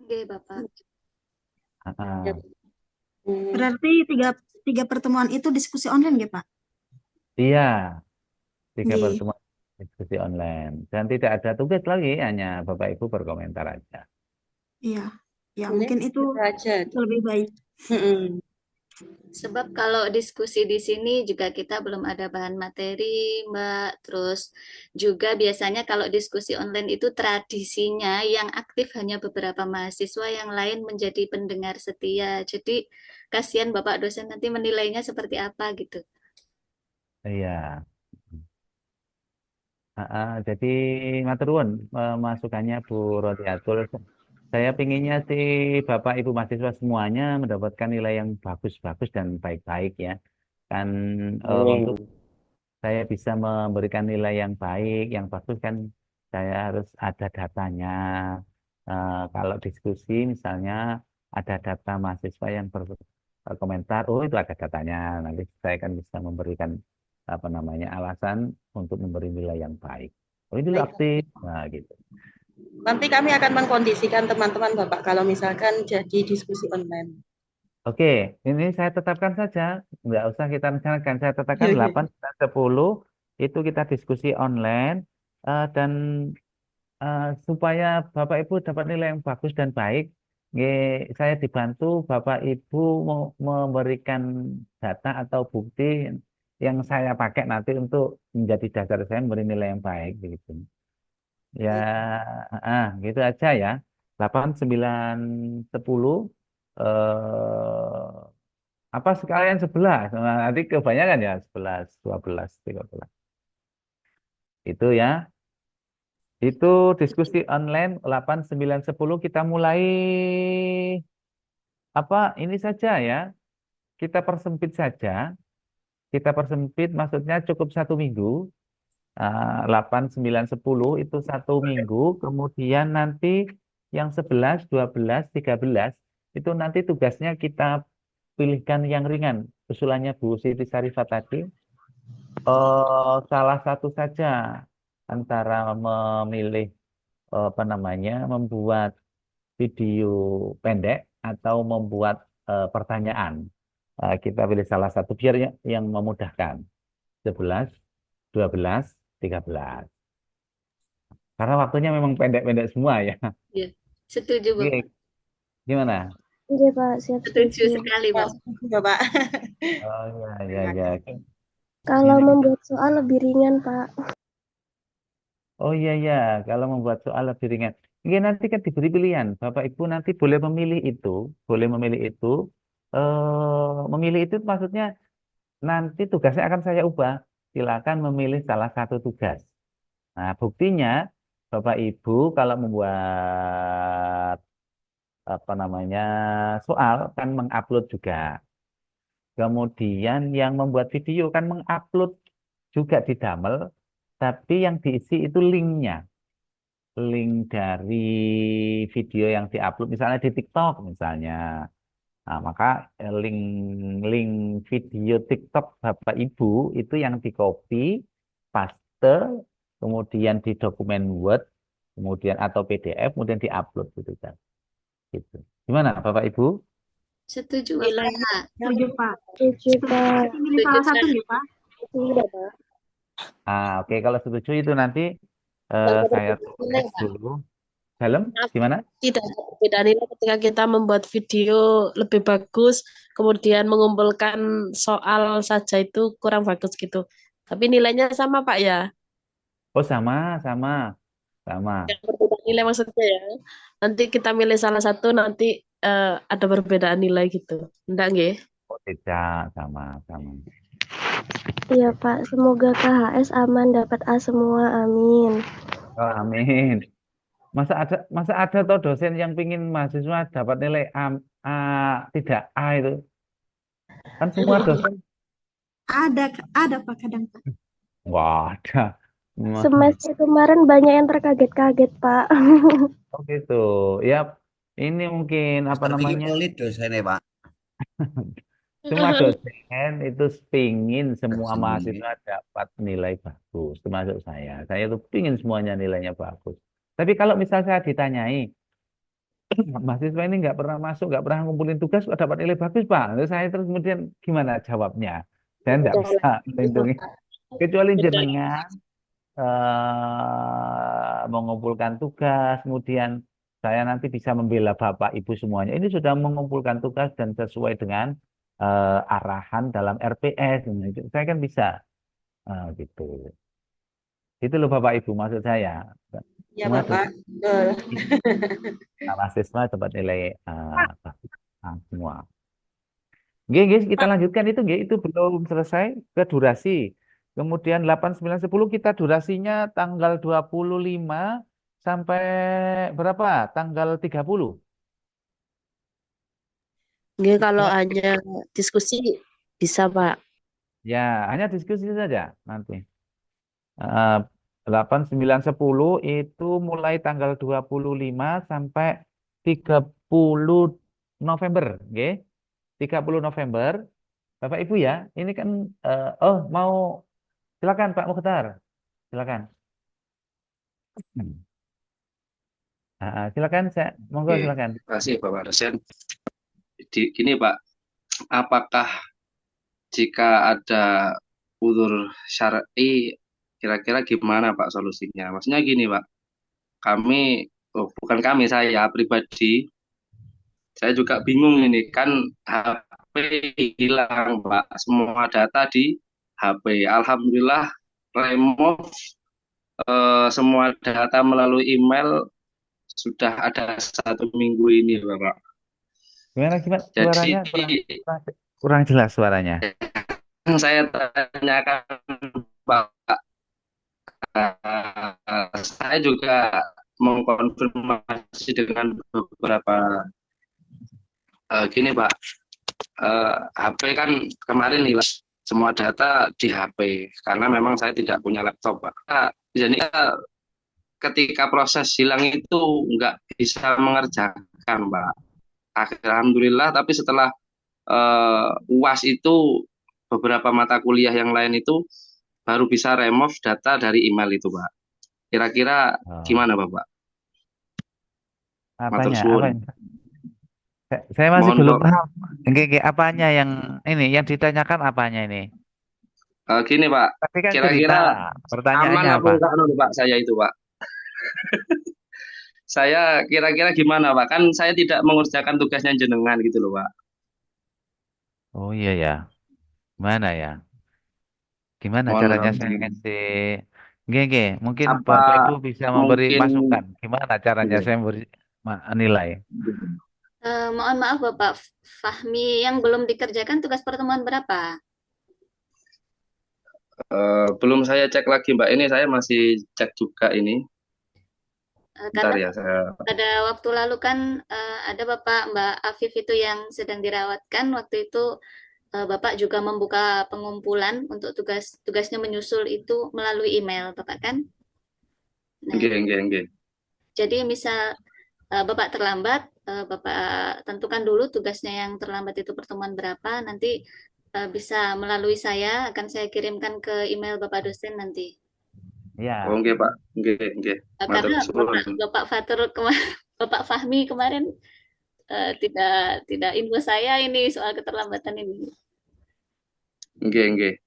Oke, Bapak. Ya. Berarti tiga pertemuan itu diskusi online ya Pak? Iya, 3 Nggih. pertemuan diskusi online. Dan tidak ada tugas lagi, hanya Bapak Ibu berkomentar aja. Iya. Ya, Ini mungkin itu gitu aja. lebih baik. Sebab kalau diskusi di sini juga kita belum ada bahan materi, Mbak. Terus juga biasanya kalau diskusi online itu tradisinya yang aktif hanya beberapa mahasiswa, yang lain menjadi pendengar setia. Jadi kasihan Bapak dosen nanti menilainya seperti apa gitu. Iya. Jadi matur nuwun masukannya Bu Rodiatul. Saya pinginnya sih Bapak Ibu mahasiswa semuanya mendapatkan nilai yang bagus-bagus dan baik-baik ya. Kan untuk saya bisa memberikan nilai yang baik, yang bagus kan saya harus ada datanya. Kalau diskusi misalnya ada data mahasiswa yang berkomentar, oh itu ada datanya. Nanti saya kan bisa memberikan apa namanya alasan untuk memberi nilai yang baik. Oh ini Baik. aktif, nah gitu. Nanti kami akan mengkondisikan teman-teman Bapak kalau misalkan jadi diskusi online. Oke, ini saya tetapkan saja, nggak usah kita rencanakan. Saya tetapkan Iya, iya. 8, 9, 10 itu kita diskusi online dan supaya Bapak Ibu dapat nilai yang bagus dan baik, saya dibantu Bapak Ibu memberikan data atau bukti yang saya pakai nanti untuk menjadi dasar saya memberi nilai yang baik gitu. Ya, gitu aja ya. 8, 9, 10 apa sekalian 11. Nah, nanti kebanyakan ya 11, 12, 13. Itu ya. Itu diskusi online 8, 9, 10 kita mulai ini saja ya. Kita persempit saja. Kita persempit maksudnya cukup 1 minggu. 8, 9, 10 itu 1 minggu. Kemudian nanti yang 11, 12, 13 itu nanti tugasnya kita pilihkan yang ringan. Usulannya Bu Siti Sarifat tadi. Salah satu saja antara memilih membuat video pendek atau membuat pertanyaan. Kita pilih salah satu biar yang memudahkan. 11, 12, 13. Karena waktunya memang pendek-pendek semua ya. Ya, setuju Oke, Bapak. gimana? Iya Pak, siap Setuju setuju. sekali Bapak. Bapak. Oh ya. Kalau Ini- membuat soal lebih ringan Pak. Oh iya, kalau membuat soal lebih ringan. Ini nanti kan diberi pilihan. Bapak Ibu nanti boleh memilih itu, boleh memilih itu. Memilih itu maksudnya nanti tugasnya akan saya ubah. Silakan memilih salah satu tugas. Nah, buktinya Bapak Ibu kalau membuat soal kan mengupload juga. Kemudian yang membuat video kan mengupload juga di Damel, tapi yang diisi itu linknya. Link dari video yang diupload misalnya di TikTok misalnya. Nah, maka link link video TikTok Bapak Ibu itu yang di-copy, paste, kemudian di dokumen Word, kemudian atau PDF, kemudian diupload gitu kan. Gitu. Gimana Bapak Ibu? Setuju Nilai Bapak. Setuju Pak. Setuju Pak. Kita pilih salah satu ya Pak. Iya Pak. Oke, kalau setuju itu nanti saya tulis dulu. Dalam gimana? Tidak ada perbedaan nilai ketika kita membuat video lebih bagus, kemudian mengumpulkan soal saja itu kurang bagus gitu. Tapi nilainya sama Pak ya? Oh sama. Yang perbedaan nilai maksudnya ya. Nanti kita milih salah satu, nanti ada perbedaan nilai gitu. Enggak nggih? Oh tidak, sama. Iya Pak, semoga KHS aman dapat A semua, amin. Oh, amin. Masa ada toh dosen yang pingin mahasiswa dapat nilai A, tidak A itu. Kan semua dosen Ada Pak kadang Pak. wah ada. Semester kemarin banyak yang terkaget-kaget Pak. Oh gitu. Ya, ini mungkin apa namanya? Pelit dosennya Pak. Semua dosen itu pingin semua Sendiri. mahasiswa dapat nilai bagus, termasuk saya. Saya tuh pingin semuanya nilainya bagus. Tapi kalau misal saya ditanyai, mahasiswa ini nggak pernah masuk, nggak pernah ngumpulin tugas, kok dapat nilai bagus, Pak. Lalu saya terus kemudian gimana jawabnya? Saya nggak bisa melindungi. Kecuali jenengan mengumpulkan tugas, kemudian saya nanti bisa membela Bapak Ibu semuanya. Ini sudah mengumpulkan tugas dan sesuai dengan arahan dalam RPS. Nah, saya kan bisa gitu. Itu loh Bapak Ibu maksud saya. Ya Semua Bapak. Betul. mahasiswa dapat nilai bagus. Semua. Nggih, nggih, kita lanjutkan itu nggih, itu belum selesai ke durasi. Kemudian 8, 9, 10 kita durasinya tanggal 25 sampai berapa? Tanggal 30. Nggih, kalau Silakan. hanya diskusi bisa, Pak. Ya, hanya diskusi saja nanti. 8, 9, 10 itu mulai tanggal 25 sampai 30 November, nggih. 30 November. Bapak Ibu ya, ini kan mau silakan Pak Mukhtar. Silakan. Silakan saya monggo Oke, silakan. terima kasih Bapak dosen. Jadi gini Pak, apakah jika ada udzur syar'i kira-kira gimana Pak solusinya? Maksudnya gini Pak, bukan kami, saya pribadi, saya juga bingung ini kan HP hilang Pak, semua data di HP. Alhamdulillah remove semua data melalui email sudah ada 1 minggu ini Bapak. Gimana Jadi suaranya kurang jelas suaranya. saya tanyakan Pak, saya juga mengkonfirmasi dengan beberapa gini Pak, HP kan kemarin hilang semua data di HP karena memang saya tidak punya laptop Pak. Jadi ketika proses hilang itu nggak bisa mengerjakan Pak. Alhamdulillah, tapi setelah UAS itu beberapa mata kuliah yang lain itu baru bisa remove data dari email itu Pak. Kira-kira gimana Bapak? Matur Apanya? suwun. Saya masih Mohon belum Pak. paham. Apanya yang ini yang ditanyakan apanya ini? Gini Pak, Tapi kan kira-kira cerita pertanyaannya aman apa? apa enggak Pak saya itu Pak? Saya kira-kira gimana Pak? Kan saya tidak mengerjakan tugasnya jenengan gitu loh Pak. Oh iya ya. Gimana ya? Gimana Mohon caranya maaf. saya ngasih Nggih. Mungkin Apa Bapak Ibu bisa memberi mungkin masukan. Gimana caranya saya memberi nilai? Mohon maaf Bapak Fahmi, yang belum dikerjakan tugas pertemuan berapa? belum saya cek lagi Mbak. Ini saya masih cek juga ini. Bentar Karena ya saya. pada waktu lalu kan ada Bapak Mbak Afif itu yang sedang dirawatkan. Waktu itu Bapak juga membuka pengumpulan untuk tugasnya menyusul itu melalui email Bapak kan? Nah, Nggih. jadi misal Bapak terlambat, Bapak tentukan dulu tugasnya yang terlambat itu pertemuan berapa, nanti bisa melalui saya, akan saya kirimkan ke email Bapak dosen nanti. Ya. Oh nggih Pak, nggih. Karena Bapak Fatur Bapak Fahmi kemarin tidak info saya ini soal keterlambatan ini. Nggih.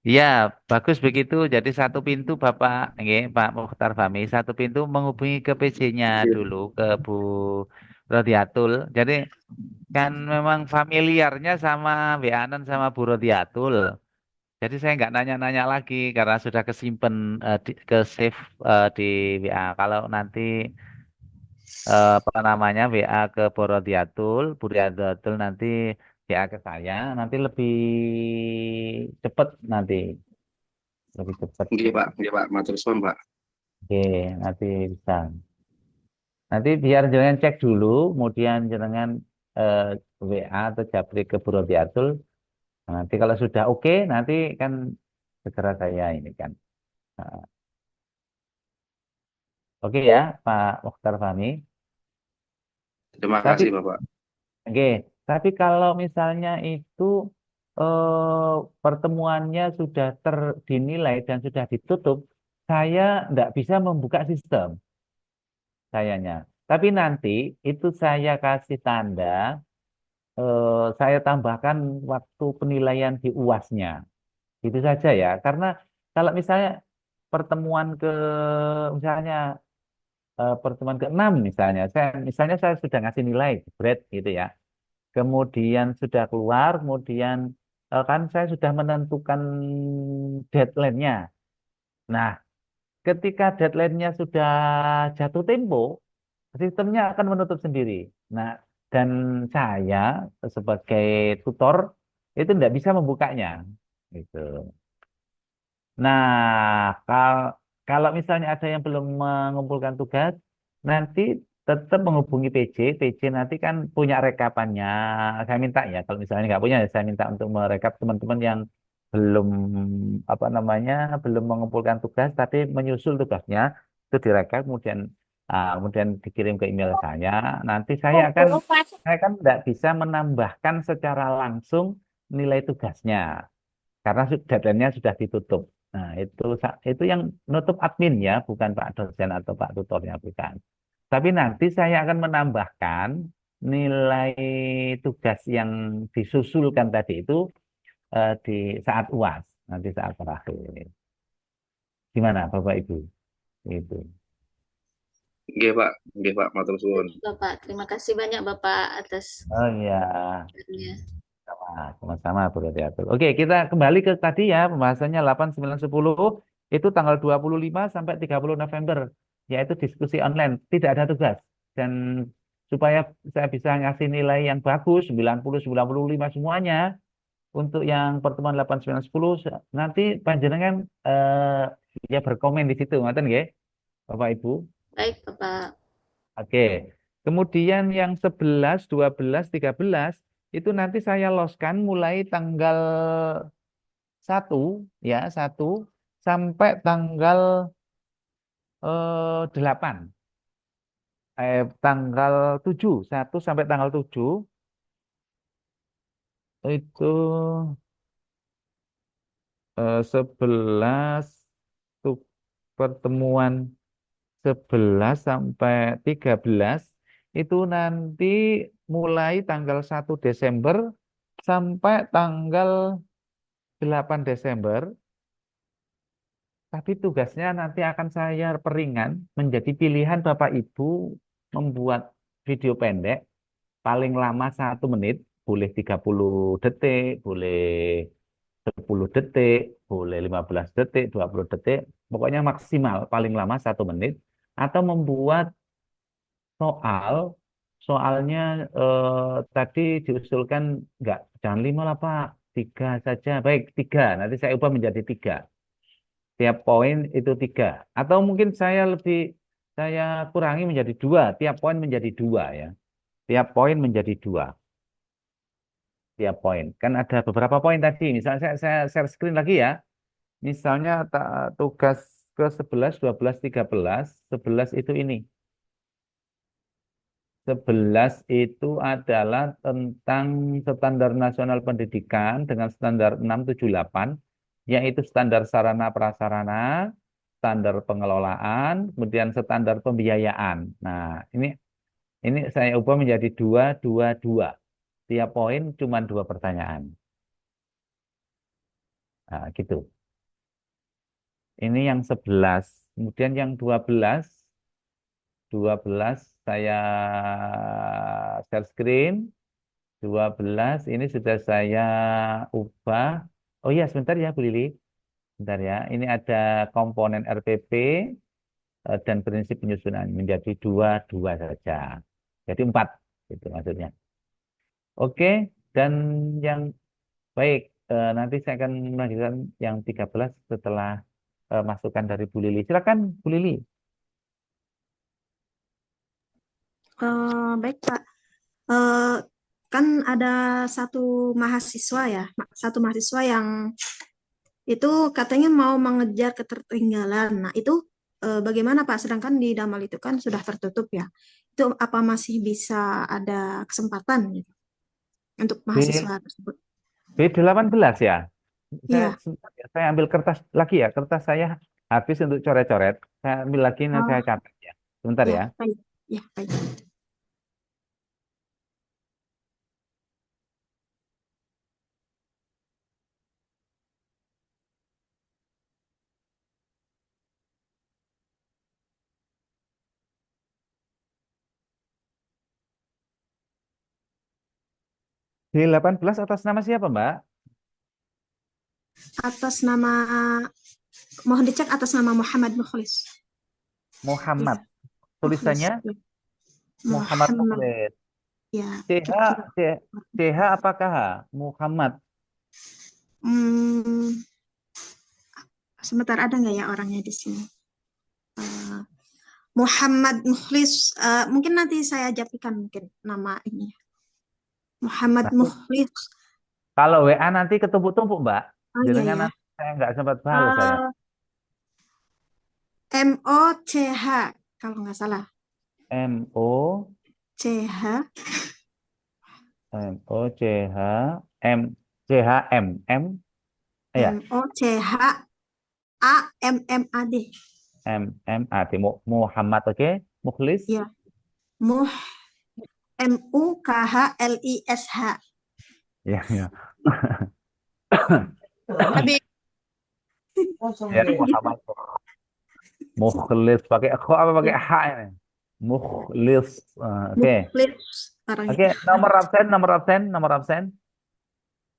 Ya, bagus begitu. Jadi satu pintu Bapak, Pak Mukhtar Fahmi, satu pintu menghubungi ke PJ-nya dulu ke Bu Rodiatul. Jadi kan memang familiarnya sama WA-an sama Bu Rodiatul. Jadi saya nggak nanya-nanya lagi karena sudah kesimpan ke save di WA. Kalau nanti WA ke Bu Rodiatul nanti WA ke saya, nanti lebih cepat nanti. Lebih cepat. Nggih Pak, matur suwun Pak. Oke, nanti bisa. Nanti biar jangan cek dulu, kemudian jangan WA atau japri ke Bu Rodiatul. Nanti kalau sudah oke, nanti kan segera saya ini kan. Oke ya, Pak Mukhtar Fahmi. Terima kasih Bapak. Oke, tapi kalau misalnya itu pertemuannya sudah dinilai dan sudah ditutup, saya tidak bisa membuka sistem. sayanya. Tapi nanti itu saya kasih tanda, saya tambahkan waktu penilaian di UAS-nya. Itu saja ya. Karena kalau misalnya pertemuan ke misalnya pertemuan ke-6 misalnya saya sudah ngasih nilai grade gitu ya. Kemudian sudah keluar, kemudian kan saya sudah menentukan deadline-nya. Nah, ketika deadline-nya sudah jatuh tempo, sistemnya akan menutup sendiri. Nah, dan saya sebagai tutor itu tidak bisa membukanya. Gitu. Nah, kalau misalnya ada yang belum mengumpulkan tugas, nanti tetap menghubungi PJ. PJ nanti kan punya rekapannya. Saya minta ya, kalau misalnya nggak punya, ya saya minta untuk merekap teman-teman yang belum apa namanya belum mengumpulkan tugas, tapi menyusul tugasnya itu direkap, kemudian dikirim ke email saya. Nanti saya kan tidak bisa menambahkan secara langsung nilai tugasnya karena deadline-nya sudah ditutup. Nah, itu yang nutup admin ya, bukan Pak dosen atau Pak tutornya, bukan. Tapi nanti saya akan menambahkan nilai tugas yang disusulkan tadi itu di saat UAS, nanti saat terakhir. Gimana Bapak Ibu? Itu. Nggih Pak, matur suwun. Bapak, terima kasih banyak Bapak atas Oh iya, sarannya. sama-sama Bro Diatul. Oke, kita kembali ke tadi ya, pembahasannya 8, 9, 10 itu tanggal 25 sampai 30 November, yaitu diskusi online, tidak ada tugas. Dan supaya saya bisa ngasih nilai yang bagus, 90, 95 semuanya, untuk yang pertemuan 8, 9, 10, nanti panjenengan ya berkomen di situ, ngoten nggih, Bapak Ibu. Baik, Bapak. Oke. Kemudian yang 11, 12, 13 itu nanti saya loskan mulai tanggal 1 ya, 1 sampai tanggal 8. Tanggal 7, 1 sampai tanggal 7 itu 11 tuh pertemuan 11 sampai 13 itu nanti mulai tanggal 1 Desember sampai tanggal 8 Desember. Tapi tugasnya nanti akan saya peringan menjadi pilihan Bapak Ibu membuat video pendek paling lama 1 menit, boleh 30 detik, boleh 10 detik, boleh 15 detik, 20 detik, pokoknya maksimal paling lama 1 menit, atau membuat soalnya tadi diusulkan enggak, jangan 5 lah Pak, 3 saja, baik 3, nanti saya ubah menjadi 3, tiap poin itu 3, atau mungkin saya kurangi menjadi 2, tiap poin menjadi 2 ya, tiap poin menjadi 2. Tiap poin. Kan ada beberapa poin tadi. Misalnya saya share screen lagi ya. Misalnya tugas ke 11, 12, 13, 11 itu ini. 11 itu adalah tentang standar nasional pendidikan dengan standar 678, yaitu standar sarana prasarana, standar pengelolaan, kemudian standar pembiayaan. Nah, ini saya ubah menjadi 2, 2, 2. Tiap poin cuma 2 pertanyaan. Nah, gitu. Ini yang 11. Kemudian yang 12 saya share screen. 12 ini sudah saya ubah. Oh iya, sebentar ya Bu Lili. Sebentar ya. Ini ada komponen RPP dan prinsip penyusunan menjadi 2, 2 saja. Jadi 4 itu maksudnya. Oke, dan yang baik, nanti saya akan melanjutkan yang 13 setelah masukan dari Bu Lili. Silakan Bu Lili. Baik Pak. Kan ada satu mahasiswa yang itu katanya mau mengejar ketertinggalan. Nah, itu bagaimana Pak? Sedangkan di Damal itu kan sudah tertutup ya. Itu apa masih bisa ada kesempatan gitu untuk mahasiswa tersebut? B18 ya. Iya. Saya ambil kertas lagi ya. Kertas saya habis untuk coret-coret. Saya ambil lagi, nanti saya catat ya. Sebentar Ya, ya. baik. Ya, baik. D18 atas nama siapa, Mbak? Atas nama, mohon dicek atas nama Muhammad Mukhlis. Ya, Muhammad. Mukhlis. Tulisannya Ya. Muhammad Muhammad. Mukhlis. Ya, CH, kira-kira. CH apakah H? Muhammad. Sebentar, ada nggak ya orangnya di sini? Muhammad Mukhlis. Mungkin nanti saya japikan mungkin nama ini. Muhammad Nanti, Mukhlis. kalau WA nanti ketumpuk-tumpuk, Mbak. Oh iya Jenengan ya. nanti saya nggak sempat balas saya. MOCH kalau nggak salah. MO CH. MOCH M ya MOCH AMMAD. MMAD Muhammad, oke. Mukhlis. Ya. MUKHLISH. Ya, ya. Habis. Ya, Muhammad Mukhlis pakai kho apa pakai H ini? Mukhlis. Oke. Mukhlis orangnya. Oke, nomor absen.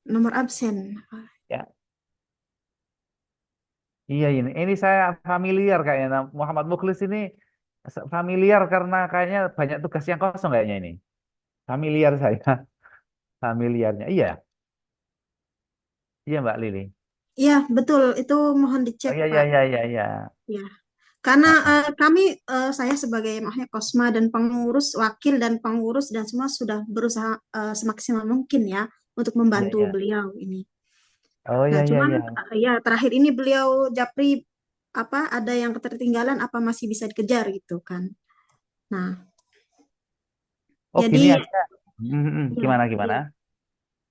Nomor absen. Ya. Iya ini saya familiar kayaknya. Muhammad Mukhlis ini familiar karena kayaknya banyak tugas yang kosong kayaknya ini. Familiar saya. Familiarnya. Iya. Iya, Mbak Lili. Iya, betul. Itu mohon Oh dicek, iya Pak. iya. Ya. Karena Ah, kami, saya sebagai maksudnya Kosma dan pengurus, wakil dan pengurus dan semua sudah berusaha semaksimal mungkin ya untuk iya membantu iya. beliau ini. Oh Nah, iya cuman iya. ya terakhir ini beliau Japri apa ada yang ketertinggalan apa masih bisa dikejar gitu kan. Nah, Oh jadi gini aja. ya, Gimana ya, gimana?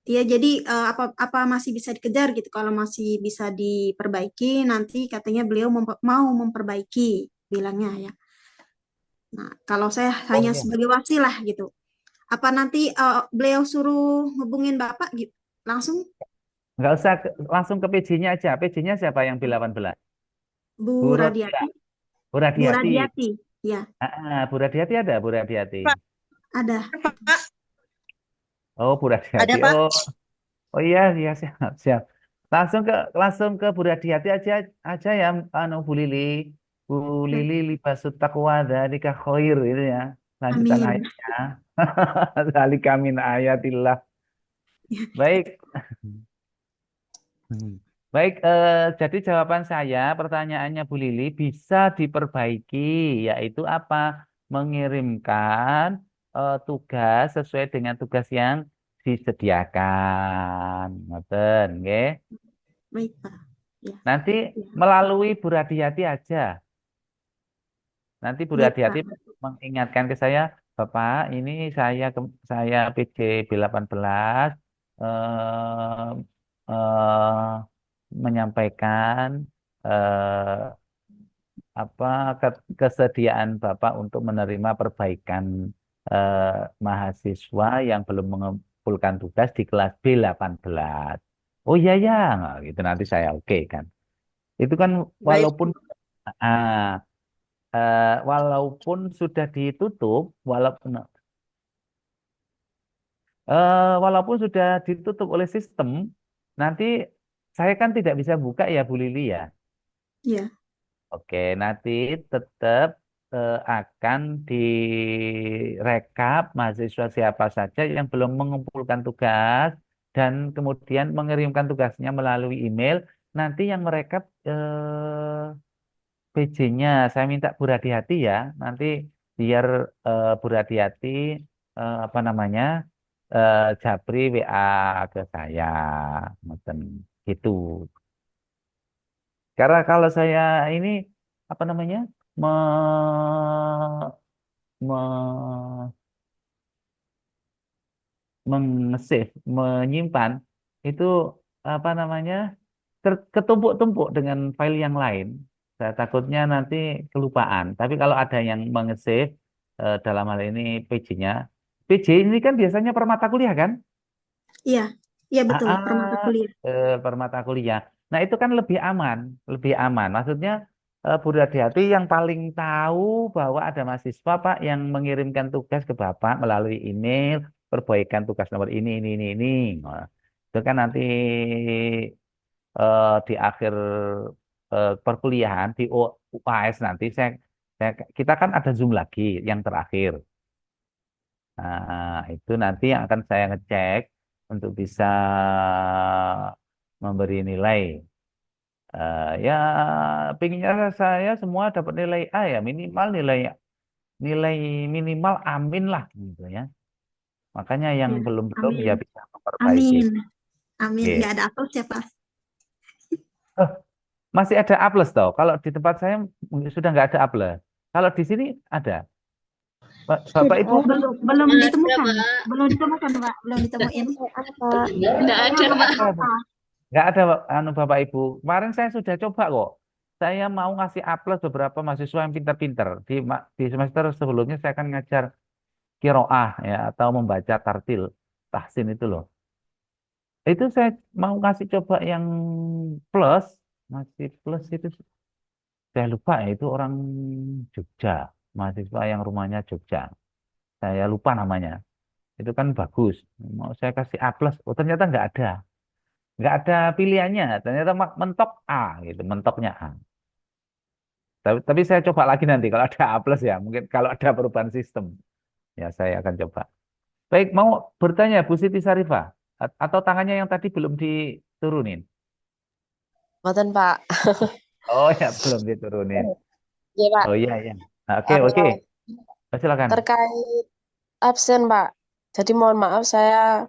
ya, jadi apa masih bisa dikejar gitu. Kalau masih bisa diperbaiki nanti katanya beliau mau memperbaiki bilangnya ya. Nah, kalau saya Oh hanya iya. sebagai wasilah gitu. Apa nanti beliau suruh hubungin Bapak gitu? Langsung Nggak usah langsung ke PJ-nya aja. PJ-nya siapa yang B18? Bu Bu Rodia. Radiati? Bu Bu Radiati. Radiati, ya, Bu Radiati ada, Bu Radiati. Pak, ada. Pak, Oh, Bu Ada Radiati. Pak? Oh iya, iya siap. Langsung ke Bu Radiati aja ya, Bu Lili. Bu Oke. Lili libasut taqwa dzalika khair itu ya. Lanjutan Amin. ayatnya. Dzalika min ayatillah. Baik. Baik, jadi jawaban saya, pertanyaannya Bu Lili, bisa diperbaiki, yaitu apa? Mengirimkan tugas sesuai dengan tugas yang disediakan. Ngoten, nggih. Baik, Pak. Ya, Nanti ya. melalui Bu Radiati aja. Nanti Bu Baik, Radiati Pak. mengingatkan ke saya, Bapak, ini saya PJ B18 eh, eh, menyampaikan eh, apa kesediaan Bapak untuk menerima perbaikan mahasiswa yang belum mengumpulkan tugas di kelas B18. Oh iya ya, nah, gitu nanti saya oke kan. Itu kan Baik. walaupun ah, walaupun sudah ditutup, walaupun sudah ditutup oleh sistem, nanti saya kan tidak bisa buka ya Bu Lili ya. Ya, Oke, nanti tetap akan direkap mahasiswa siapa saja yang belum mengumpulkan tugas dan kemudian mengirimkan tugasnya melalui email. Nanti yang merekap PJ-nya saya minta Bu Radiati ya. Nanti biar Bu Radiati apa namanya Japri WA ke saya, ngoten gitu. Karena kalau saya ini apa namanya me, me, meng-save, menyimpan itu apa namanya ketumpuk-tumpuk dengan file yang lain. Saya takutnya nanti kelupaan. Tapi kalau ada yang menge-save dalam hal ini PJ-nya, PJ ini kan biasanya per mata kuliah kan? Iya, iya Ah, betul, ah, per mata kuliah. per mata kuliah. Nah, itu kan lebih aman, lebih aman. Maksudnya Bu Hati yang paling tahu bahwa ada mahasiswa Pak yang mengirimkan tugas ke Bapak melalui email, perbaikan tugas nomor ini. Nah, itu kan nanti di akhir perkuliahan di UAS nanti kita kan ada Zoom lagi yang terakhir. Nah, itu nanti yang akan saya ngecek untuk bisa memberi nilai. Ya, pinginnya saya semua dapat nilai A ya, minimal nilai nilai minimal amin lah gitu ya. Makanya yang Ya, belum-belum amin. ya bisa memperbaiki. Amin. Amin. Oke. Nggak ada apel siapa? Eh, masih ada A plus toh. Kalau di tempat saya sudah nggak ada A plus. Kalau di sini ada. Bapak Ibu Belum, belum Ada, ditemukan. Pak. Belum ditemukan, Pak. Belum ditemuin. Nggak ada, Belum Pak. apa-apa. nggak ada anu Bapak Ibu. Kemarin saya sudah coba kok. Saya mau ngasih A plus beberapa mahasiswa yang pintar-pintar. Di semester sebelumnya saya akan ngajar kiroah ya atau membaca tartil tahsin itu loh. Itu saya mau ngasih coba yang plus, masih plus itu saya lupa ya itu orang Jogja, mahasiswa yang rumahnya Jogja. Saya lupa namanya. Itu kan bagus. Mau saya kasih A plus, oh ternyata nggak ada pilihannya. Ternyata mentok A gitu, mentoknya A. Tapi saya coba lagi nanti kalau ada A plus ya, mungkin kalau ada perubahan sistem ya saya akan coba. Baik, mau bertanya Bu Siti Sarifah atau tangannya yang tadi belum diturunin? Mboten, Pak. Oh ya belum diturunin. Iya, Pak. Oh iya ya. Oke oke. Eh, Silakan. terkait absen, Pak. Jadi mohon maaf saya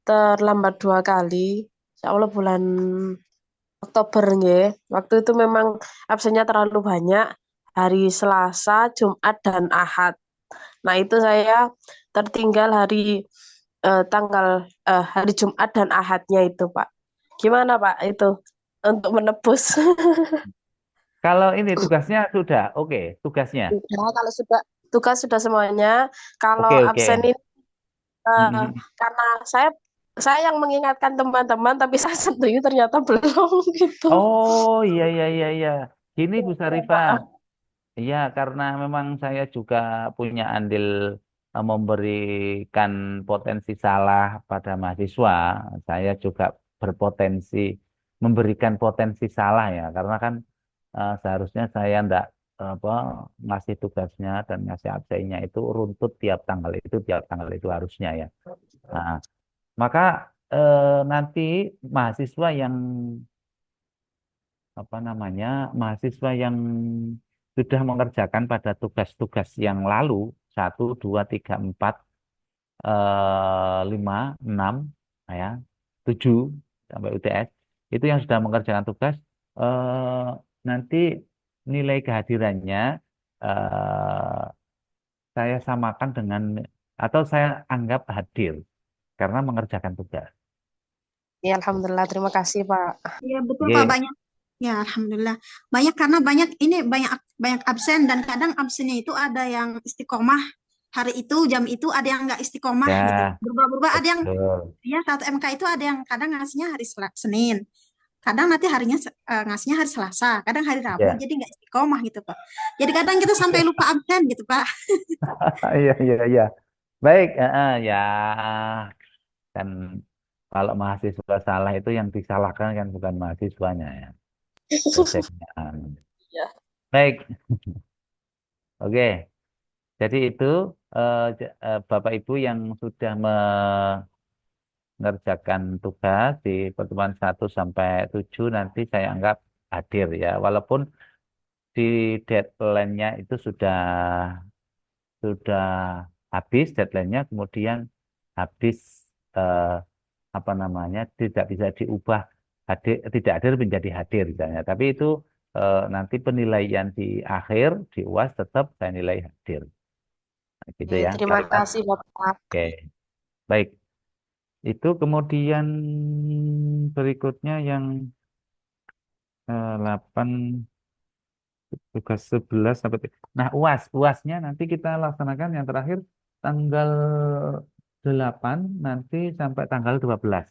terlambat 2 kali. Insya Allah bulan Oktober nggih. Waktu itu memang absennya terlalu banyak. Hari Selasa, Jumat, dan Ahad. Nah, itu saya tertinggal hari Jumat dan Ahadnya itu, Pak. Gimana, Pak, itu untuk menebus? Kalau ini tugasnya sudah, oke, tugasnya. Nah, kalau sudah tugas sudah semuanya, kalau Oke, oke. absen ini eh, Mm-mm. karena saya yang mengingatkan teman-teman, tapi saya sendiri ternyata belum gitu. Oh, iya, iya, iya, iya. Gini Bu Sarifah, Maaf. iya karena memang saya juga punya andil memberikan potensi salah pada mahasiswa. Saya juga berpotensi memberikan potensi salah ya, karena kan seharusnya saya ndak apa ngasih tugasnya dan ngasih absennya itu runtut tiap tanggal itu harusnya ya. Nah, maka nanti mahasiswa yang apa namanya mahasiswa yang sudah mengerjakan pada tugas-tugas yang lalu 1, 2, 3, 4, 5, 6, ya 7 sampai UTS itu yang sudah mengerjakan tugas nanti nilai kehadirannya eh, saya samakan dengan atau saya anggap hadir karena mengerjakan tugas. Ya, alhamdulillah, terima kasih, Pak. Iya betul Pak, Oke. banyak. Ya alhamdulillah. Banyak karena banyak ini banyak banyak absen dan kadang absennya itu ada yang istiqomah hari itu jam itu, ada yang nggak istiqomah gitu. Ya, Berubah-berubah, ada yang betul. ya satu MK itu ada yang kadang ngasihnya hari Senin. Kadang nanti harinya ngasihnya hari Selasa, kadang hari Rabu, Ya. jadi nggak istiqomah gitu Pak. Jadi kadang kita sampai lupa absen gitu Pak. Iya, iya, iya. Baik, ya kan kalau mahasiswa salah itu yang disalahkan kan bukan mahasiswanya ya, dosennya. Ya. Baik, oke. Jadi itu Bapak Ibu yang sudah mengerjakan tugas di pertemuan 1 sampai 7 nanti saya anggap hadir ya, walaupun di deadline-nya itu sudah habis deadline-nya, kemudian habis eh, apa namanya tidak bisa diubah tidak hadir menjadi hadir misalnya. Tapi itu nanti penilaian di akhir di UAS tetap saya nilai hadir. Nah, gitu ya. Terima kasih, Bapak. Oke, baik. Itu kemudian berikutnya yang 8 tugas 11 sampai nah UASnya nanti kita laksanakan yang terakhir tanggal 8 nanti sampai tanggal 12.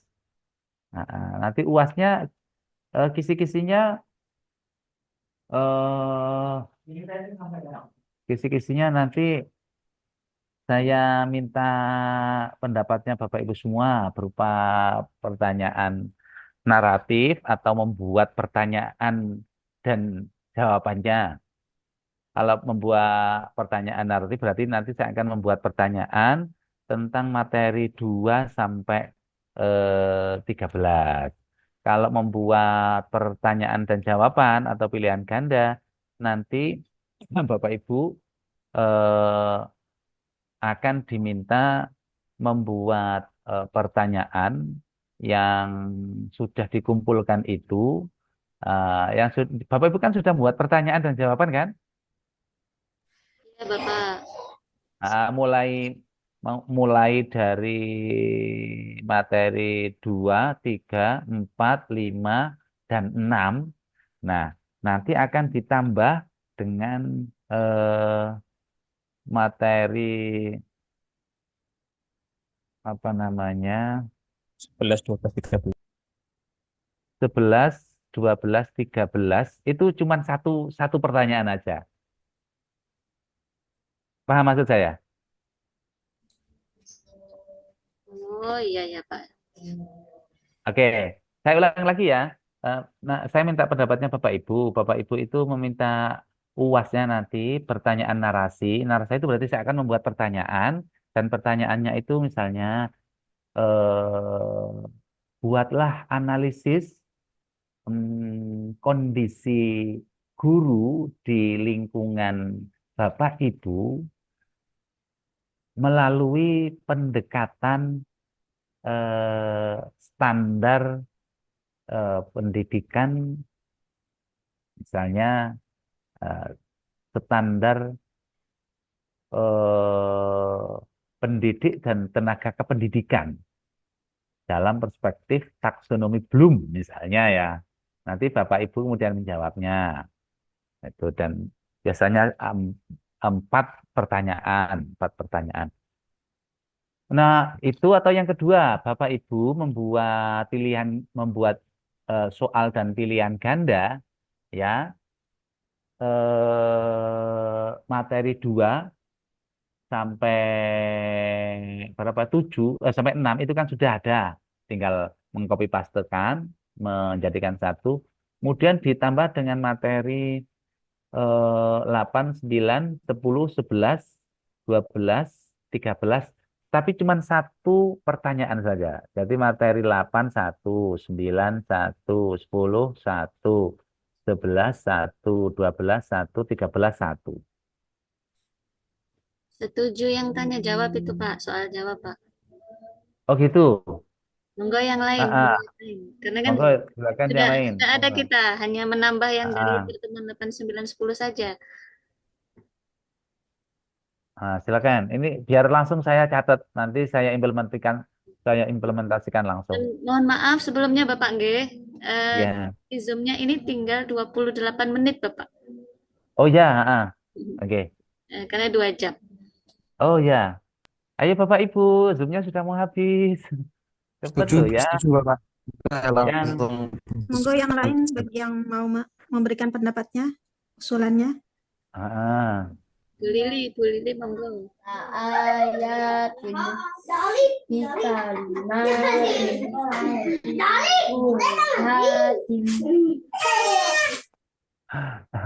Nanti UASnya kisi-kisinya kisi-kisinya nanti saya minta pendapatnya Bapak Ibu semua berupa pertanyaan naratif atau membuat pertanyaan dan jawabannya. Kalau membuat pertanyaan naratif berarti nanti saya akan membuat pertanyaan tentang materi 2 sampai 13. Kalau membuat pertanyaan dan jawaban atau pilihan ganda, nanti Bapak Ibu eh, akan diminta membuat pertanyaan yang sudah dikumpulkan itu, Bapak Ibu kan sudah membuat pertanyaan dan jawaban kan? Ya, Bapak. Mulai mulai dari materi 2, 3, 4, 5, dan 6. Nah, nanti akan ditambah dengan materi apa namanya 11, 12, 13. 11, 12, 13 itu cuma satu satu pertanyaan aja. Paham maksud saya? Oh iya ya Pak. Oke, saya ulang lagi ya. Nah, saya minta pendapatnya Bapak Ibu. Bapak Ibu itu meminta UASnya nanti pertanyaan narasi. Narasi itu berarti saya akan membuat pertanyaan dan pertanyaannya itu misalnya buatlah analisis kondisi guru di lingkungan Bapak Ibu melalui pendekatan standar pendidikan, misalnya eh, standar pendidik dan tenaga kependidikan dalam perspektif taksonomi Bloom misalnya ya. Nanti Bapak Ibu kemudian menjawabnya. Itu dan biasanya empat empat pertanyaan. Nah, itu atau yang kedua, Bapak Ibu membuat soal dan pilihan ganda ya materi 2 sampai berapa 7 sampai 6 itu kan sudah ada. Tinggal mengcopy pastekan, menjadikan satu. Kemudian ditambah dengan materi 8, 9, 10, 11, 12, 13, tapi cuma satu pertanyaan saja. Jadi materi 8 1, 9 1, 10 1, 11 1, 12 1, 13 1. Setuju yang tanya jawab itu Pak, soal jawab Pak. Oh gitu. Monggo yang lain, Ah, monggo ah. yang lain. Karena kan Monggo silakan yang sudah lain. sudah ada Monggo. kita, hanya menambah yang Ah, dari ah. pertemuan 8, 9, 10 saja. Silakan. Ini biar langsung saya catat. Nanti saya implementasikan langsung. Dan mohon maaf sebelumnya Bapak Nggih, Ya. di Zoom-nya ini tinggal 28 menit Bapak. Oh ya, oke. Karena 2 jam. Oh ya. Ayo Bapak Ibu, Zoom-nya sudah mau habis. Cepet Setuju, loh ya. setuju Bapak. Kita Yang langsung Monggo yang lain bagi yang mau memberikan pendapatnya, usulannya. ah, Bu Lili monggo. Ayat ini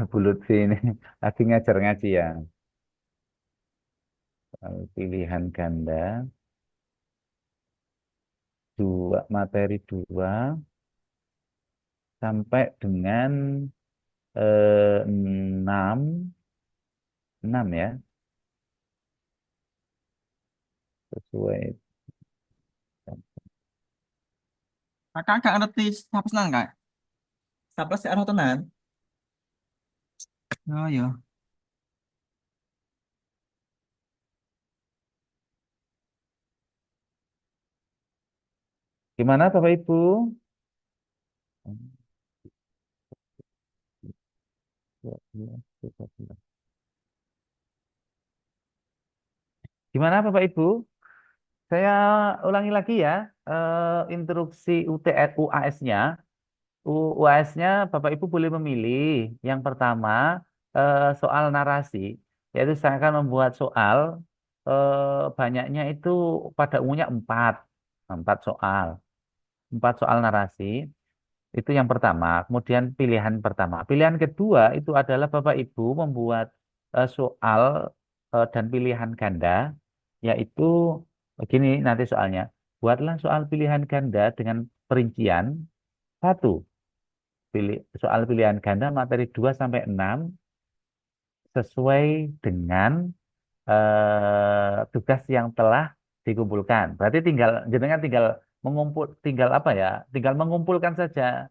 Bu Lutfi ini lagi ngajar ngaji ya. Pilihan ganda materi 2 sampai dengan 6 ya sesuai. Kakak gak ngerti siapa senang kak? Siapa sih arah tenan? Oh iya. Gimana Bapak Ibu? 13. Gimana Bapak Ibu? Saya ulangi lagi ya, instruksi UAS-nya. UAS-nya Bapak Ibu boleh memilih. Yang pertama, soal narasi, yaitu saya akan membuat soal, banyaknya itu pada umumnya 4 soal. 4 soal narasi, itu yang pertama. Kemudian pilihan pertama. Pilihan kedua itu adalah Bapak Ibu membuat soal dan pilihan ganda, yaitu begini nanti soalnya. Buatlah soal pilihan ganda dengan perincian 1. Soal pilihan ganda materi 2 sampai 6 sesuai dengan tugas yang telah dikumpulkan. Berarti jenengan tinggal apa ya? Tinggal mengumpulkan saja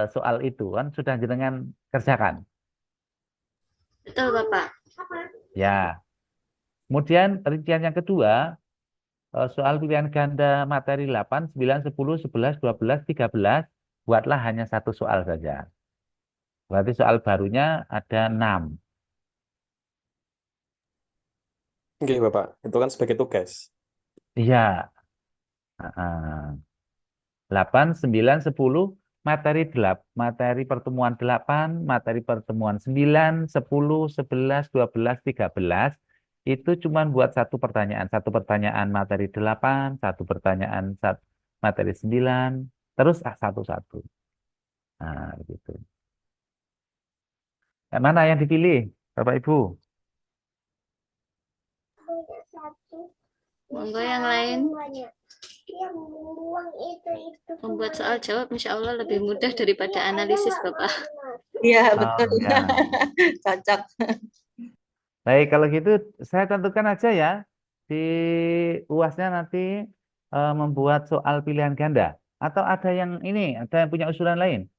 soal itu kan sudah jenengan kerjakan. Betul, Bapak. Ya. Kemudian rincian yang kedua, soal pilihan ganda materi 8, 9, 10, 11, 12, 13, buatlah hanya 1 soal saja. Berarti soal barunya ada 6. Oke, Bapak. Itu kan sebagai tugas. Iya. Heeh. 8, 9, 10, materi pertemuan 8, materi pertemuan 9, 10, 11, 12, 13, itu cuma buat 1 pertanyaan. 1 pertanyaan materi 8, 1 pertanyaan materi 9, terus satu-satu. Nah, gitu. Yang mana yang dipilih, Bapak Ibu? Monggo yang lain. Membuat soal jawab insya Allah lebih mudah daripada analisis, Bapak. Iya, Oh, betul. ya. Cocok. Baik, kalau gitu saya tentukan aja ya di UAS-nya nanti membuat soal pilihan ganda. Atau ada yang punya usulan lain?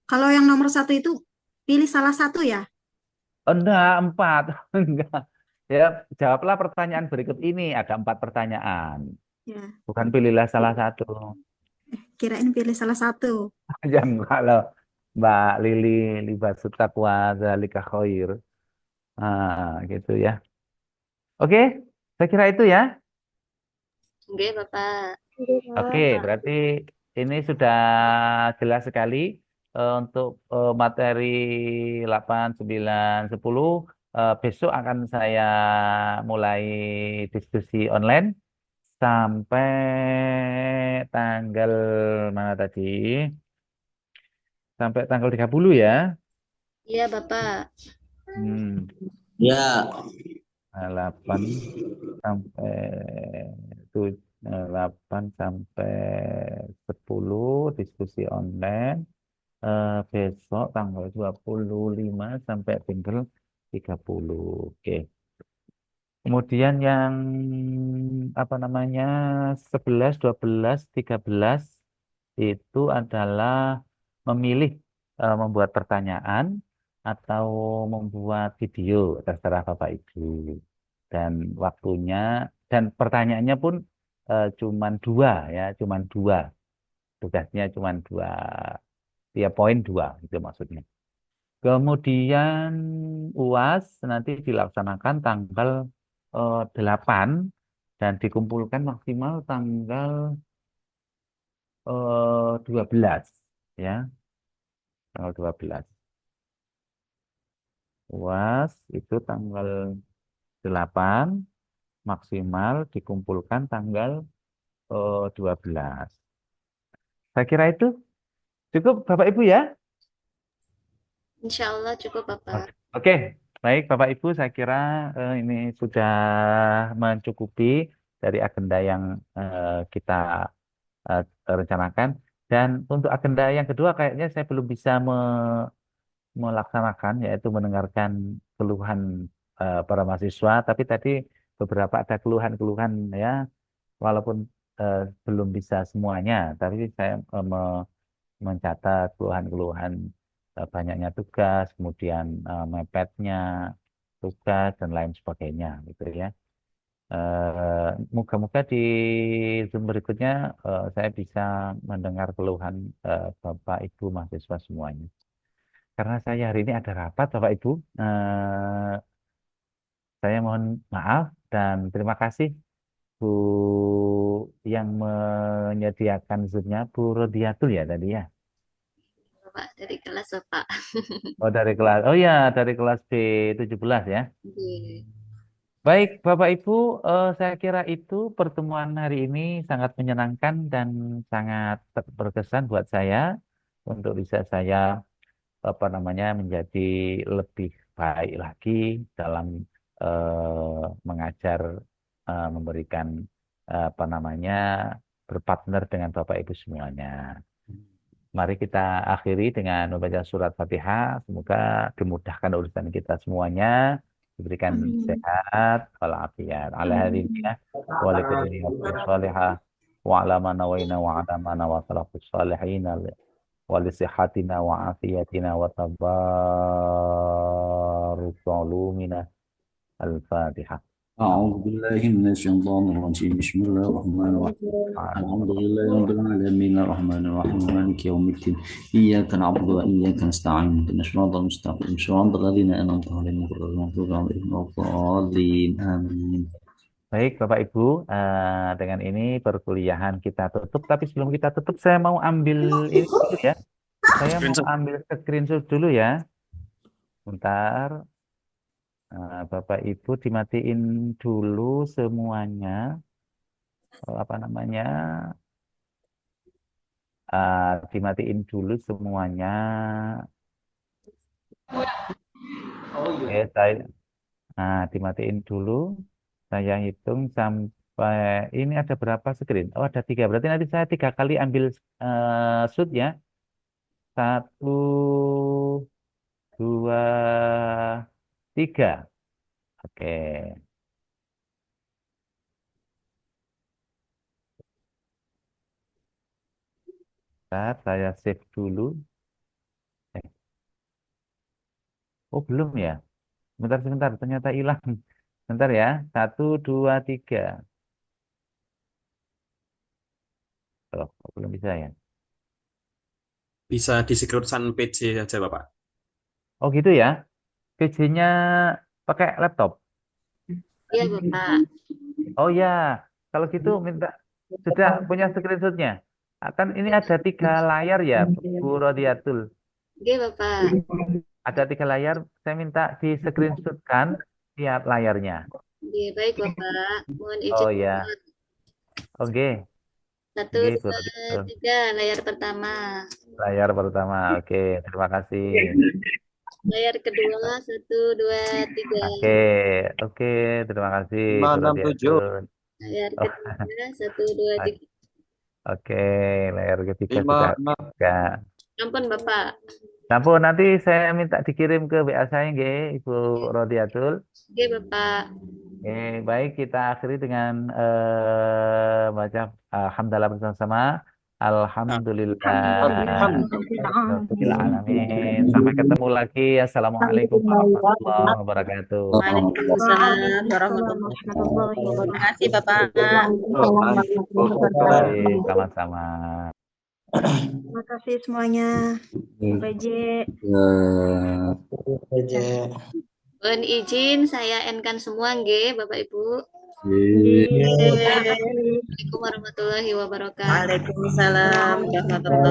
Kalau yang nomor 1 itu pilih salah satu ya. Oh, enggak, 4. Enggak. Ya, jawablah pertanyaan berikut ini. Ada 4 pertanyaan. Ya, Bukan pilihlah salah satu. kirain pilih salah satu. Ya enggak loh. Mbak Lili, libasut taqwa dzalika khair. Gitu ya. Oke, saya kira itu ya. Oke, Bapak. Oke, berarti ini sudah jelas sekali untuk materi 8, 9, 10. Besok akan saya mulai diskusi online sampai tanggal mana tadi? Sampai tanggal 30 ya. Iya, Bapak. Hmm, Ya, 8 sampai 8 sampai 10 diskusi online. Besok tanggal 25 sampai tanggal 30. Oke. Kemudian yang apa namanya 11, 12, 13 itu adalah memilih membuat pertanyaan atau membuat video, terserah Bapak Ibu. Dan waktunya dan pertanyaannya pun cuman 2 ya, cuman 2. Tugasnya cuman 2. Ya poin 2 itu maksudnya. Kemudian UAS nanti dilaksanakan tanggal 8 dan dikumpulkan maksimal tanggal 12 ya, tanggal 12. UAS itu tanggal 8 maksimal dikumpulkan tanggal 12. Saya kira itu cukup Bapak Ibu ya. Insya Allah cukup, Bapak. Oke, baik Bapak Ibu, saya kira ini sudah mencukupi dari agenda yang kita eh, rencanakan. Dan untuk agenda yang kedua kayaknya saya belum bisa melaksanakan, yaitu mendengarkan keluhan para mahasiswa. Tapi tadi beberapa ada keluhan-keluhan ya, walaupun belum bisa semuanya, tapi saya mencatat keluhan-keluhan banyaknya tugas, kemudian mepetnya tugas dan lain sebagainya, gitu ya. Moga-moga di Zoom berikutnya saya bisa mendengar keluhan Bapak Ibu mahasiswa semuanya. karena saya hari ini ada rapat, Bapak Ibu. Saya mohon maaf dan terima kasih Bu yang menyediakan Zoom-nya, Bu Rodiatul ya tadi ya. Bapak dari kelas Bapak. Oh oh ya dari kelas B17 ya. Iya. Baik Bapak Ibu, saya kira itu pertemuan hari ini sangat menyenangkan dan sangat berkesan buat saya untuk bisa saya menjadi lebih baik lagi dalam mengajar, memberikan berpartner dengan Bapak Ibu semuanya. Mari kita akhiri dengan membaca surat Fatihah. Semoga dimudahkan urusan kita semuanya, diberikan sehat, walafiat. Ala hadhihi wa likulli shalihah wa ala ma nawaina wa ala ma nawa salafus salihin wa li sihatina wa afiyatina wa tabarruk ulumina. Al-Fatihah. أعوذ بالله من الشيطان الرجيم بسم الله الرحمن الرحيم الحمد لله رب العالمين الرحمن الرحيم مالك يوم الدين إياك نعبد وإياك نستعين اهدنا الصراط المستقيم صراط الذين أنعمت عليهم غير المغضوب عليهم ولا الضالين آمين. Baik Bapak Ibu, dengan ini perkuliahan kita tutup. Tapi sebelum kita tutup, saya mau ambil ini dulu ya. Saya mau ambil screenshot dulu ya. Bentar. Bapak Ibu dimatiin dulu semuanya, dimatiin dulu semuanya. Oke, dimatiin dulu. Saya hitung sampai ini ada berapa screen? Oh, ada 3. Berarti nanti saya 3 kali ambil shoot ya. 1, 2, 3. Oke. Saya save dulu. Oh, belum ya? Sebentar. Ternyata hilang. Bentar ya. 1, 2, 3. Oh, belum bisa ya? Bisa di screenshot PJ saja, Bapak. Oh, gitu ya? PC-nya pakai laptop? Iya Bapak. Oh ya, kalau gitu minta sudah punya screenshotnya. Kan ini ada 3 layar ya, Bu Rodiatul. Iya Bapak. Ada 3 layar, saya minta di screenshotkan tiap layarnya. Iya baik Bapak. Mohon izin. Oh ya, oke. 1, Oke, 2, 3 layar pertama. Layar pertama, oke. Terima kasih. Layar kedua 1, 2, 3. Oke. Terima kasih. 5, 6, 7. Layar ketiga 1, 2, 3. Oke, layar ketiga 5, sudah 6. ada. Ampun Bapak. Sampun, nanti saya minta dikirim ke WA saya nggih, Ibu Rodiatul. Oke Bapak. Baik, kita akhiri dengan baca hamdalah bersama-sama. Alhamdulillahirrahmanirrahim. Sampai ketemu lagi. Assalamualaikum warahmatullahi wabarakatuh. Waalaikumsalam warahmatullahi wabarakatuh. Terima kasih Bapak. Sama-sama. Terima kasih semuanya. PJ. Mohon izin saya endkan semua nggih Bapak Ibu. Iya. Assalamualaikum warahmatullahi wabarakatuh. Waalaikumsalam warahmatullahi wabarakatuh.